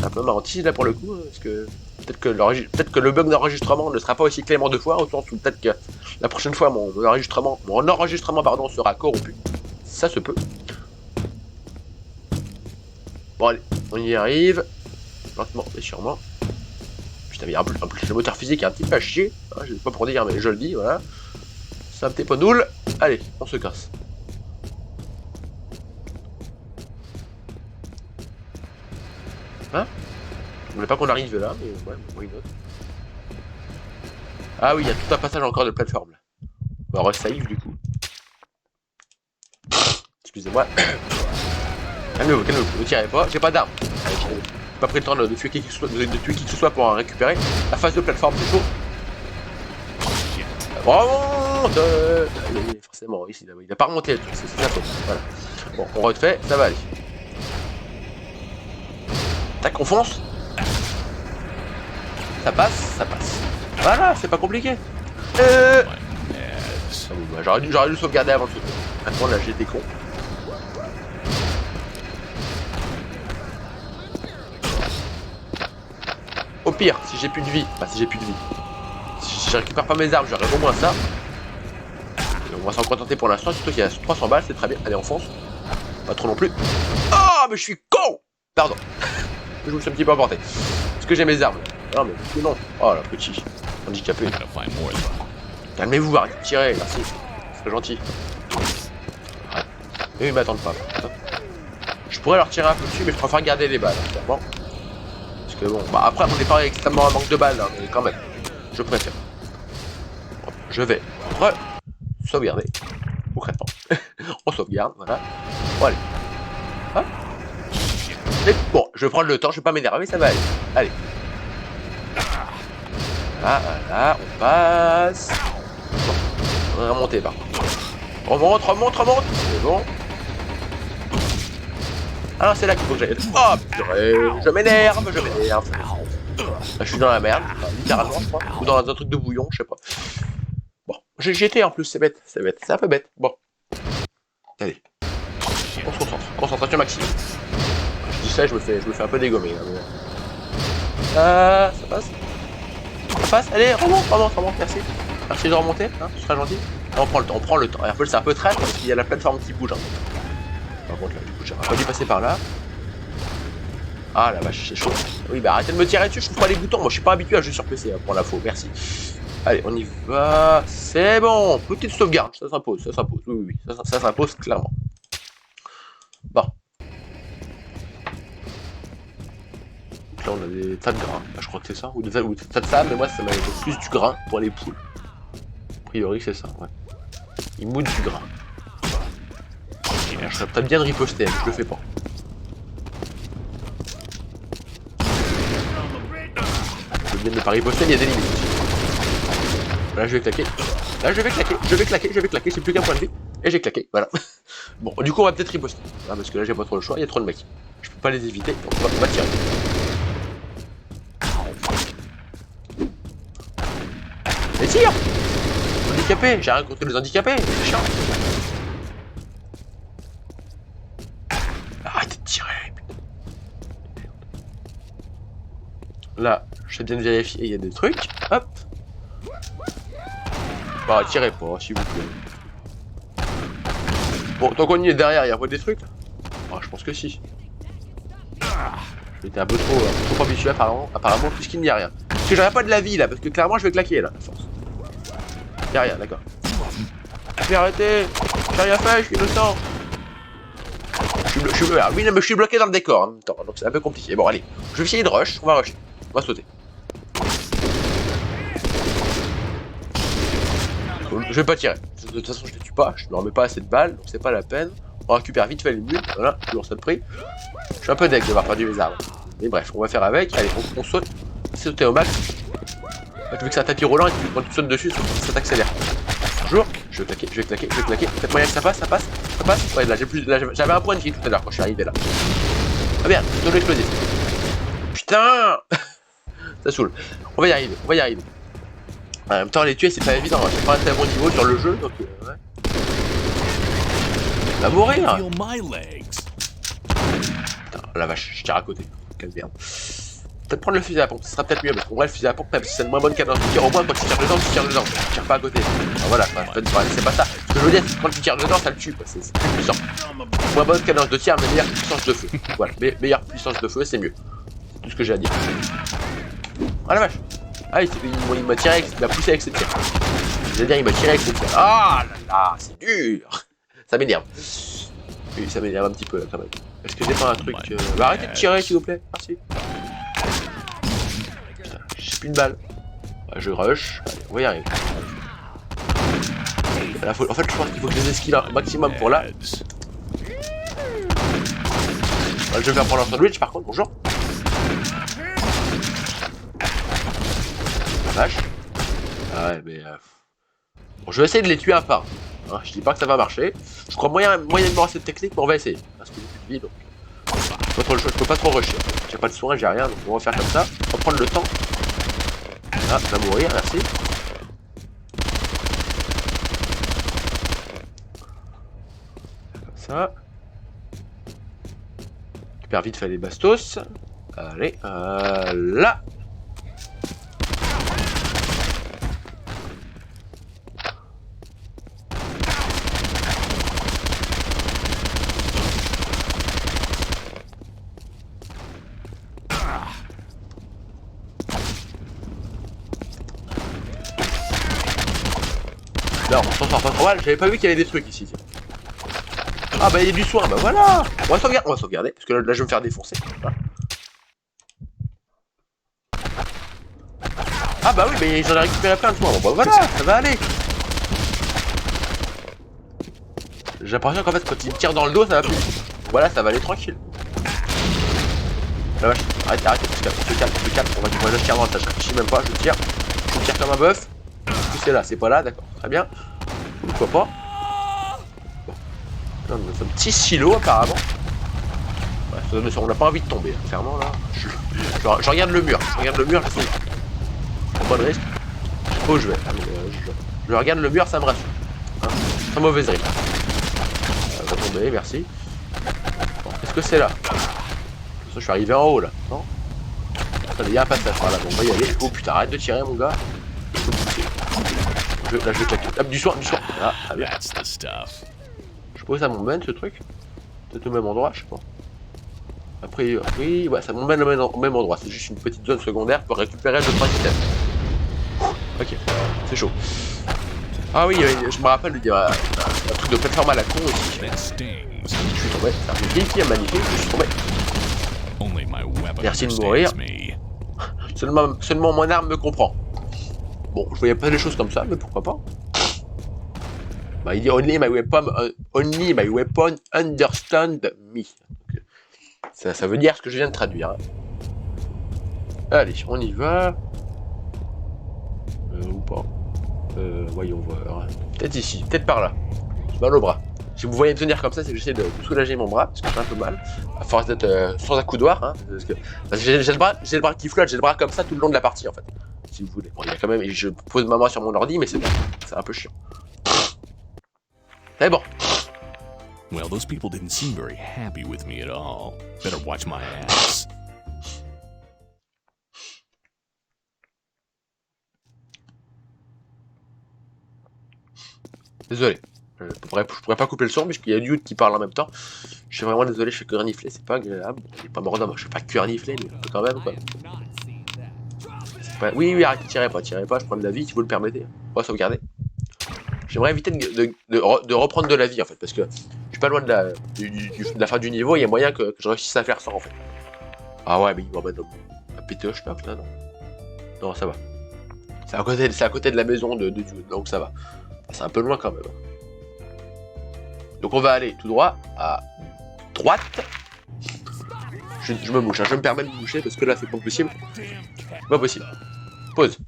un peu marrantille là pour le coup, parce que peut-être que le bug d'enregistrement ne sera pas aussi clément deux fois, au sens où peut-être que la prochaine fois mon enregistrement pardon, sera corrompu. Ça se peut. Bon allez, on y arrive. Lentement mais sûrement. Putain mais en plus le moteur physique est un petit peu à chier. Hein, je sais pas pour dire mais je le dis, voilà. C'est un petit peu nul. Allez, on se casse. Hein? Je voulais pas qu'on arrive là, mais ouais, why not. Ah oui, il y a tout un passage encore de plateforme là. On va resave du coup. Excusez-moi. Calmez-vous, ne tirez pas, j'ai pas d'armes. J'ai pas pris le temps de tuer qui que ce soit pour en récupérer. La phase de plateforme, c'est chaud. Remonte. Allez, forcément, ici, il a pas remonté le truc, c'est sa faute. Voilà. Bon, on refait, ça va aller. Tac, on fonce. Ça passe, ça passe. Voilà, c'est pas compliqué. J'aurais dû sauvegarder avant de sauter. Maintenant là j'étais con. Au pire, si j'ai plus de vie, si je récupère pas mes armes, j'aurai au moins ça. Et on va s'en contenter pour l'instant, surtout qu'il y a 300 balles, c'est très bien. Allez, on fonce. Pas trop non plus. Oh, mais je suis con. Pardon. Je me suis un petit peu emporté. Est-ce que j'ai mes armes? Non, mais non. Oh, la petit handicapé. Calmez-vous, arrêtez de tirer, merci. C'est gentil. Ouais. Et ils m'attendent pas. Je pourrais leur tirer un peu dessus, mais je préfère garder les balles, clairement. Parce que bon, bah après, on n'est pas extrêmement en manque de balles, hein, mais quand même. Je préfère. Bon, je vais sauvegarder. Concrètement. On sauvegarde, voilà. Bon, allez. Hop. Et bon, je vais prendre le temps, je vais pas m'énerver, ça va aller. Allez. Voilà, on passe. Bon, on va remonter par contre. Remonte. C'est bon. Alors c'est là qu'il faut que j'aille. Oh purée, je m'énerve. Là, je suis dans la merde, littéralement je crois. Ou dans un truc de bouillon, je sais pas. Bon, j'ai été en plus, c'est bête. C'est un peu bête. Bon. Allez. On se concentre. Concentration maximum. Je dis ça, je me fais un peu dégommer. Là, mais... ça passe. Ça passe, allez, remonte, merci. Merci de remonter, hein, ce sera gentil. Là, on prend le temps. Apple, c'est un peu traître parce qu'il y a la plateforme qui bouge. Hein. Par contre, là, du coup, j'aurais pas dû passer par là. Ah la vache, c'est chaud. Oui, bah arrêtez de me tirer dessus, je trouve pas les boutons. Moi, je suis pas habitué à jouer sur PC, hein, pour l'info, merci. Allez, on y va. C'est bon, petite sauvegarde, ça s'impose. Oui, ça s'impose clairement. Bon. Là on a des tas de grains, je crois que c'est ça, ou des tas de sable, mais moi ça m'a été plus du grain pour les poules. A priori c'est ça, ouais. Ils moudent du grain. Je serais peut-être bien de riposter, mais je le fais pas. Je veux bien ne pas riposter, mais il y a des limites. Là je vais claquer. C'est plus qu'un point de vie. Et j'ai claqué, voilà. Bon, du coup on va peut-être riposter. Ah, parce que là j'ai pas trop le choix, il y a trop de mecs. Je peux pas les éviter, donc on va tirer. Mais tire! Handicapé, j'ai rien contre les handicapés, c'est chiant. Arrêtez de tirer, putain. Là, je vais bien vérifier, il y a des trucs. Hop. Bah, tirez pas, s'il vous plaît. Bon, tant qu'on y est derrière, il y a pas des trucs là? Ah, je pense que si. J'étais un peu trop ambitieux apparemment, puisqu'il n'y a rien. Parce que j'aurais pas de la vie là, parce que clairement je vais claquer là, à force. Il y a rien, d'accord. Je vais arrêter. J'ai rien fait, je suis innocent. Oui, non, mais je suis bloqué dans le décor en même temps, donc c'est un peu compliqué. Bon, allez, je vais essayer de rush, on va rusher. On va sauter. Je vais pas tirer. De toute façon, je les tue pas, je ne remets pas assez de balles, donc c'est pas la peine. On récupère vite fait les mules, voilà, toujours ça de prix. Je suis un peu deg d'avoir perdu les armes. Mais bref, on va faire avec. Allez, on saute. Sauter au max. Tu veux que c'est un tapis roulant et quand tu sautes dessus, ça t'accélère. Bonjour. Je vais claquer. Peut-être moyen que ça passe. Ouais, là, j'avais un point de vie tout à l'heure quand je suis arrivé là. Ah merde, je dois l'exploser. Putain. Ça saoule. On va y arriver. En même temps, les tuer, c'est pas évident. J'ai pas un très bon niveau sur le jeu, donc ouais. On va mourir. Feel my legs. Putain, la vache, je tire à côté. Quelle merde. Peut-être prendre le fusil à pompe, ce sera peut-être mieux, parce qu'en vrai, le fusil à pompe, même si c'est une moins bonne cadence de tir, au moins quand tu tires dedans, tu tires pas à côté. Alors voilà, c'est pas ça. Ce que je veux dire, c'est que quand tu tires dedans, ça le tue, quoi. C'est plus puissant. Moins bonne cadence de tir, mais meilleure puissance de feu. Voilà, meilleure puissance de feu, c'est mieux. C'est tout ce que j'ai à dire. Ah la vache. Ah, il m'a tiré, il m'a poussé avec ses tirs. Je veux dire, il m'a tiré avec ses tirs. Ah là là, c'est dur. Ça m'énerve. Oui, ça m'énerve un petit peu là quand même. Est-ce que j'ai pas un truc Bah, arrêtez de tirer s'il vous plaît, merci. Putain, j'ai plus de balles. Ouais, je rush, allez, on va y arriver. Là, en fait, je pense qu'il faut que je les esquive un maximum pour là. Je vais faire prendre un sandwich par contre, bonjour. La vache. Ah ouais, mais... Bon, je vais essayer de les tuer un par un. Hein, je dis pas que ça va marcher. Je crois moyennement à cette technique, mais on va essayer. Parce que j'ai plus de vie, donc... Je peux pas trop rusher. J'ai pas de soin, j'ai rien, donc on va faire comme ça. On va prendre le temps. Ah, ça va mourir, merci. Comme ça. Récupère vite fait les bastos. Allez, là. Là, on s'en sort pas trop mal. J'avais pas vu qu'il y avait des trucs ici. Ah bah il y a du soin, bah voilà. On va sauvegarder, parce que là je vais me faire défoncer. Voilà. Ah bah oui, mais j'en ai récupéré plein de soins. Bon bah voilà, ça va aller. J'ai l'impression qu'en fait quand il me tire dans le dos, ça va plus. Voilà, ça va aller tranquille. La vache, arrête, je te calme, on va je tire dans le tas, je réfléchis même pas, je tire comme un bœuf. C'est là, c'est pas là, d'accord, très bien. Pourquoi pas. Bon. C'est un petit silo apparemment. Ouais, on n'a pas envie de tomber, hein, clairement là. Je regarde le mur, je sais. Prends pas de risque. Je sais pas où je vais. Je regarde le mur, ça me rassure. Hein, très mauvaise rime. Ça va tomber, merci. Bon, est-ce que c'est là? Je suis arrivé en haut là, non? Attendez, il y a un passage par là, bon, on va y aller. Oh putain, arrête de tirer mon gars. Là je vais claquer. Hop, du soin. Ah, très bien. Je sais pas où ça m'emmène ce truc. Peut-être au même endroit, je sais pas. Après, oui, ouais, ça m'emmène au même endroit. C'est juste une petite zone secondaire pour récupérer le 3 systèmes. Ok, c'est chaud. Ah oui, je me rappelle, il y a un truc de plateforme à la con aussi. Je suis tombé. C'est une vieille fille magnifique, je suis tombé. Merci de mourir. Seulement mon arme me comprend. Bon, je voyais pas les choses comme ça, mais pourquoi pas. Bah, il dit only my weapon understand me. Ça veut dire ce que je viens de traduire. Hein. Allez, on y va. Ou pas. Voyons voir. Peut-être ici, peut-être par là. J'ai mal au bras. Si vous voyez me tenir comme ça, c'est que j'essaie de soulager mon bras, parce que j'ai un peu mal. À force d'être sans accoudoir, hein. Parce que j'ai le bras qui flotte, j'ai le bras comme ça tout le long de la partie en fait. Si vous voulez. Bon, il y a quand même. Je pose ma main sur mon ordi, mais c'est un peu chiant. Mais bon. Well, those people didn't seem very happy with me at all. Better watch my ass. Désolé. Je pourrais pas couper le son, mais il y a Dude qui parle en même temps. Je suis vraiment désolé, je fais que renifler, c'est pas agréable. Il est pas mort d'homme, je fais pas que renifler, mais quand même quoi. Oui, oui, arrêtez, tirez pas, je prends de la vie si vous le permettez. On va sauvegarder. J'aimerais éviter de reprendre de la vie en fait, parce que je suis pas loin de la fin du niveau, il y a moyen que je réussisse à faire ça en fait. Ah ouais, mais il va mettre un pétoche, je sais pas, putain, non. Non, ça va. C'est à côté de la maison de Dude, donc ça va. C'est un peu loin quand même. Donc on va aller tout droit à droite. Je me mouche, hein. Je me permets de me moucher parce que là c'est pas possible. Pas possible. Pause.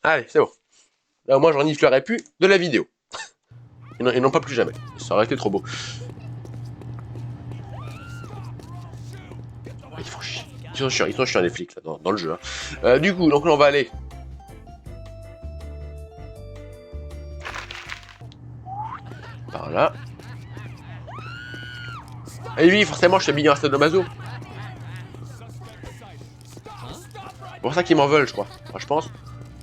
Allez, c'est bon. Là au moins je reniflerai plus de la vidéo. Et non pas plus jamais. Ça aurait été trop beau. Ils font chier. Ils sont chiants les flics là, dans le jeu. Hein. Du coup, donc là on va aller. Par là. Et oui, forcément, je suis habillé en sadomaso. C'est pour ça qu'ils m'en veulent, je crois. Enfin, je pense.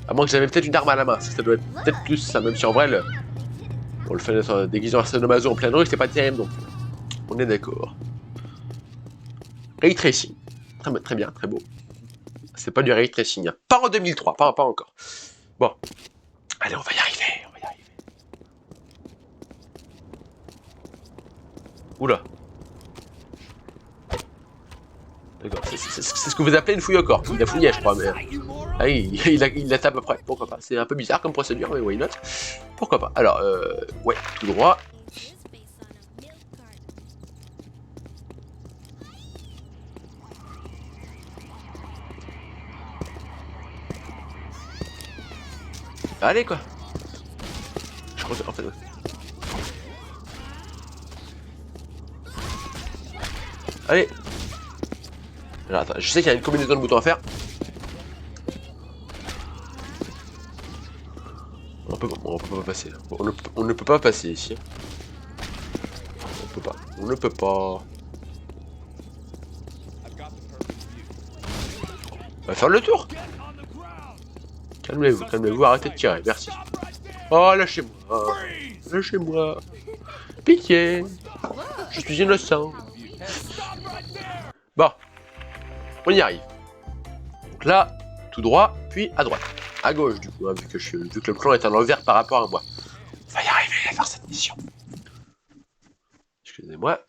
À moins que j'avais peut-être une arme à la main. Ça doit être peut-être plus ça, même si en vrai, on le fait d'être déguisé en sadomaso en pleine rue, c'est pas terrible non plus. On est d'accord. Ray tracing. Très bien, très beau. C'est pas du ray tracing. Hein. Pas en 2003, pas encore. Bon. Allez, on va y arriver. Oula. D'accord, c'est ce que vous appelez une fouille au corps. Il a fouillé, je crois, mais... Ah oui, il la tape après, pourquoi pas. C'est un peu bizarre comme procédure, mais why not. Pourquoi pas. Alors, ouais, tout droit. Allez, quoi. Je crois que... En fait, ouais. Allez. Alors, attends, je sais qu'il y a une combinaison de boutons à faire. On peut pas passer là. On ne peut pas passer ici. On ne peut pas. On va faire le tour. Calmez-vous, arrêtez de tirer, merci. Oh, lâchez-moi. Pitié. Je suis innocent. Bon. On y arrive. Donc là, tout droit, puis à droite. À gauche, du coup, hein, vu que le plan est à l'envers par rapport à moi. On va y arriver à faire cette mission. Excusez-moi.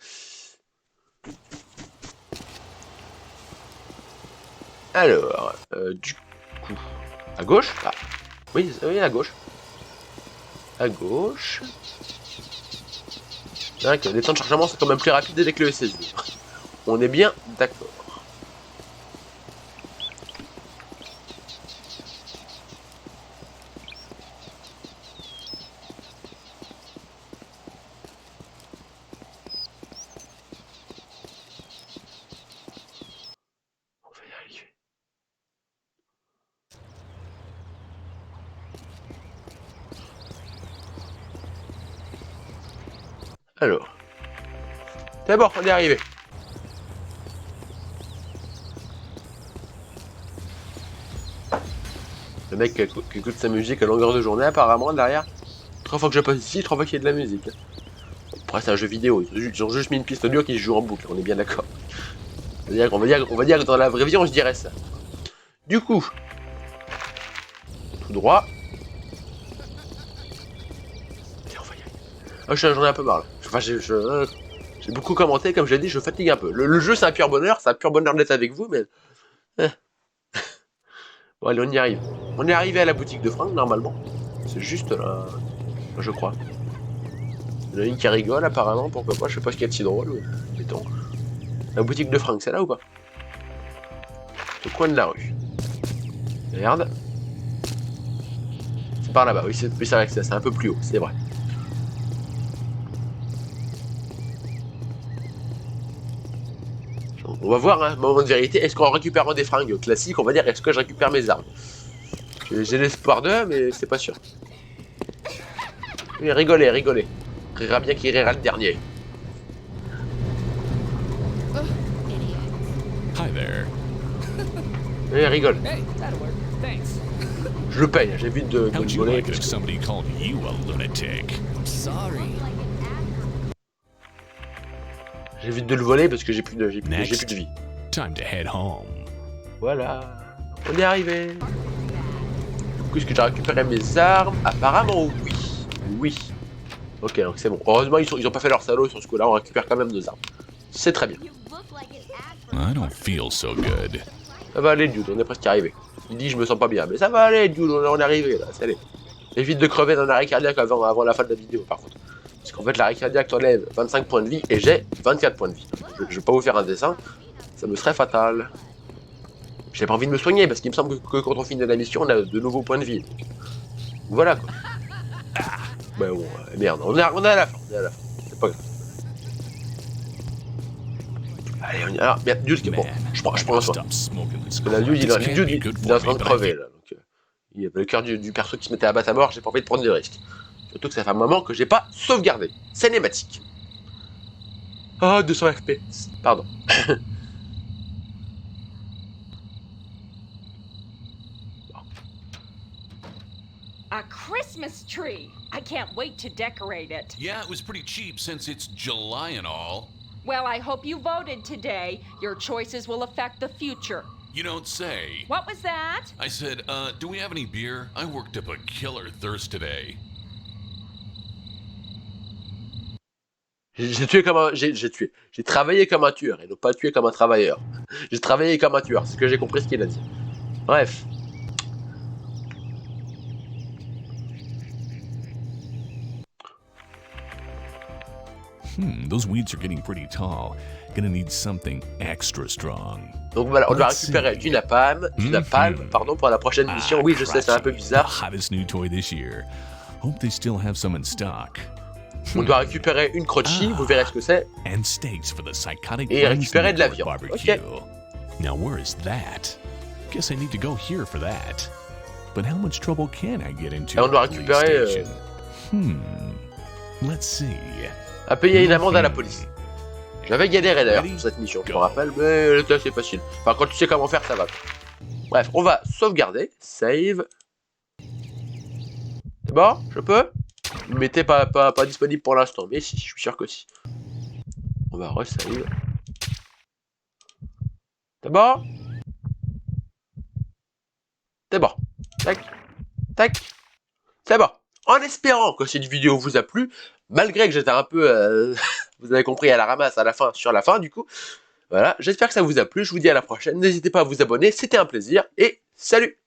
Alors, du coup, à gauche. Ah, oui, à gauche. À gauche. C'est vrai que les temps de chargement sont quand même plus rapides avec le SSD. On est bien d'accord. Alors. C'est bon, on est arrivé. Le mec qui écoute sa musique à longueur de journée, apparemment, derrière. 3 fois que je passe ici, 3 fois qu'il y a de la musique. Après, c'est un jeu vidéo. Ils ont juste mis une piste audio qui se joue en boucle, on est bien d'accord. On va dire que dans la vraie vie, on se dirait ça. Du coup. Tout droit. Ah, j'en ai un peu marre là. Enfin, j'ai beaucoup commenté, comme je l'ai dit, je fatigue un peu. Le jeu, c'est un pur bonheur d'être avec vous, mais... Bon, allez, on y arrive. On est arrivé à la boutique de Franck, normalement. C'est juste là, je crois. Il y en a une qui rigole, apparemment, pourquoi pas, je sais pas ce qu'il y a de si drôle, mais mettons. La boutique de Franck, c'est là ou pas? Au coin de la rue. Merde. C'est par là-bas, oui, c'est vrai que c'est un peu plus haut, c'est vrai. On va voir, hein, moment de vérité, est-ce qu'en récupérant des fringues classiques, on va dire, est-ce que je récupère mes armes? J'ai l'espoir d'eux, mais c'est pas sûr. Oui, rigolez. Rira bien qui rira le dernier. Hi there. Eh, rigole. Hey, that'll work. Thanks. Je le paye, j'évite de How'd le you voler. like it if somebody called you a lunatic? I'm sorry. J'évite de le voler parce que j'ai plus de vie. Time to head home. Voilà, on est arrivé. Du coup, est-ce que j'ai récupéré mes armes? Apparemment, oui. Oui. Ok, donc c'est bon. Heureusement, ils ont pas fait leur salaud sur ce coup-là. On récupère quand même nos armes. C'est très bien. I don't feel so good. Ça va aller, Dude, on est presque arrivé. Il dit, je me sens pas bien. Mais ça va aller, Dude, on est arrivé là. Ça allait. Évite de crever d'un arrêt cardiaque avant la fin de la vidéo, par contre. Parce qu'en fait, l'arrêt cardiaque t'enlève 25 points de vie et j'ai 24 points de vie. Je vais pas vous faire un dessin. Ça me serait fatal. J'ai pas envie de me soigner parce qu'il me semble que quand on finit la mission, on a de nouveaux points de vie. Voilà quoi. Bah bon, merde, on est à la fin, c'est pas grave. Allez, on y... Alors, merde, Dude, bon, je prends un soin. Stop smoking this Parce que là, Dude, il est en train de crever, là. Donc, il y avait le cœur du perso qui se mettait à battre à mort, j'ai pas envie de prendre des risques. Surtout que ça fait un moment que j'ai pas sauvegardé. Cinématique. Oh, 200 FPS. Pardon. A Christmas tree! I can't wait to decorate it. Yeah, it was pretty cheap since it's July and all. Well, I hope you voted today. Your choices will affect the future. You don't say. What was that? I said, do we have any beer? I worked up a killer thirst today. J'ai tué comme un... J'ai tué. J'ai travaillé comme un tueur et non pas tué comme un travailleur. J'ai travaillé comme un tueur, c'est ce que j'ai compris ce qu'il a dit. Bref. Those weeds are getting pretty tall. Gonna need something extra strong. Donc voilà, on doit récupérer du napalm, pardon, pour la prochaine mission. Oui, je sais, c'est un peu The bizarre. hottest new toy this year. Hope they still have some in stock. On doit récupérer une crochie, vous verrez ce que c'est. And steaks for the psychotic Et récupérer de la viande. barbecue. Ok. Now where is that? Guess I need to go here for that. But how much trouble can I get into? Et on doit at the police récupérer, station? Let's see. À payer une amende à la police. J'avais galéré d'ailleurs pour cette mission, je me rappelle, mais là c'est facile. Enfin, quand tu sais comment faire, ça va. Bref, on va sauvegarder, save. C'est bon? Je peux? Mettez pas disponible pour l'instant, mais si, je suis sûr que si. On va resave. C'est bon? C'est bon. Tac. Tac. C'est bon. En espérant que cette vidéo vous a plu, malgré que j'étais un peu, vous avez compris, à la ramasse sur la fin du coup. Voilà, j'espère que ça vous a plu, je vous dis à la prochaine, n'hésitez pas à vous abonner, c'était un plaisir, et salut!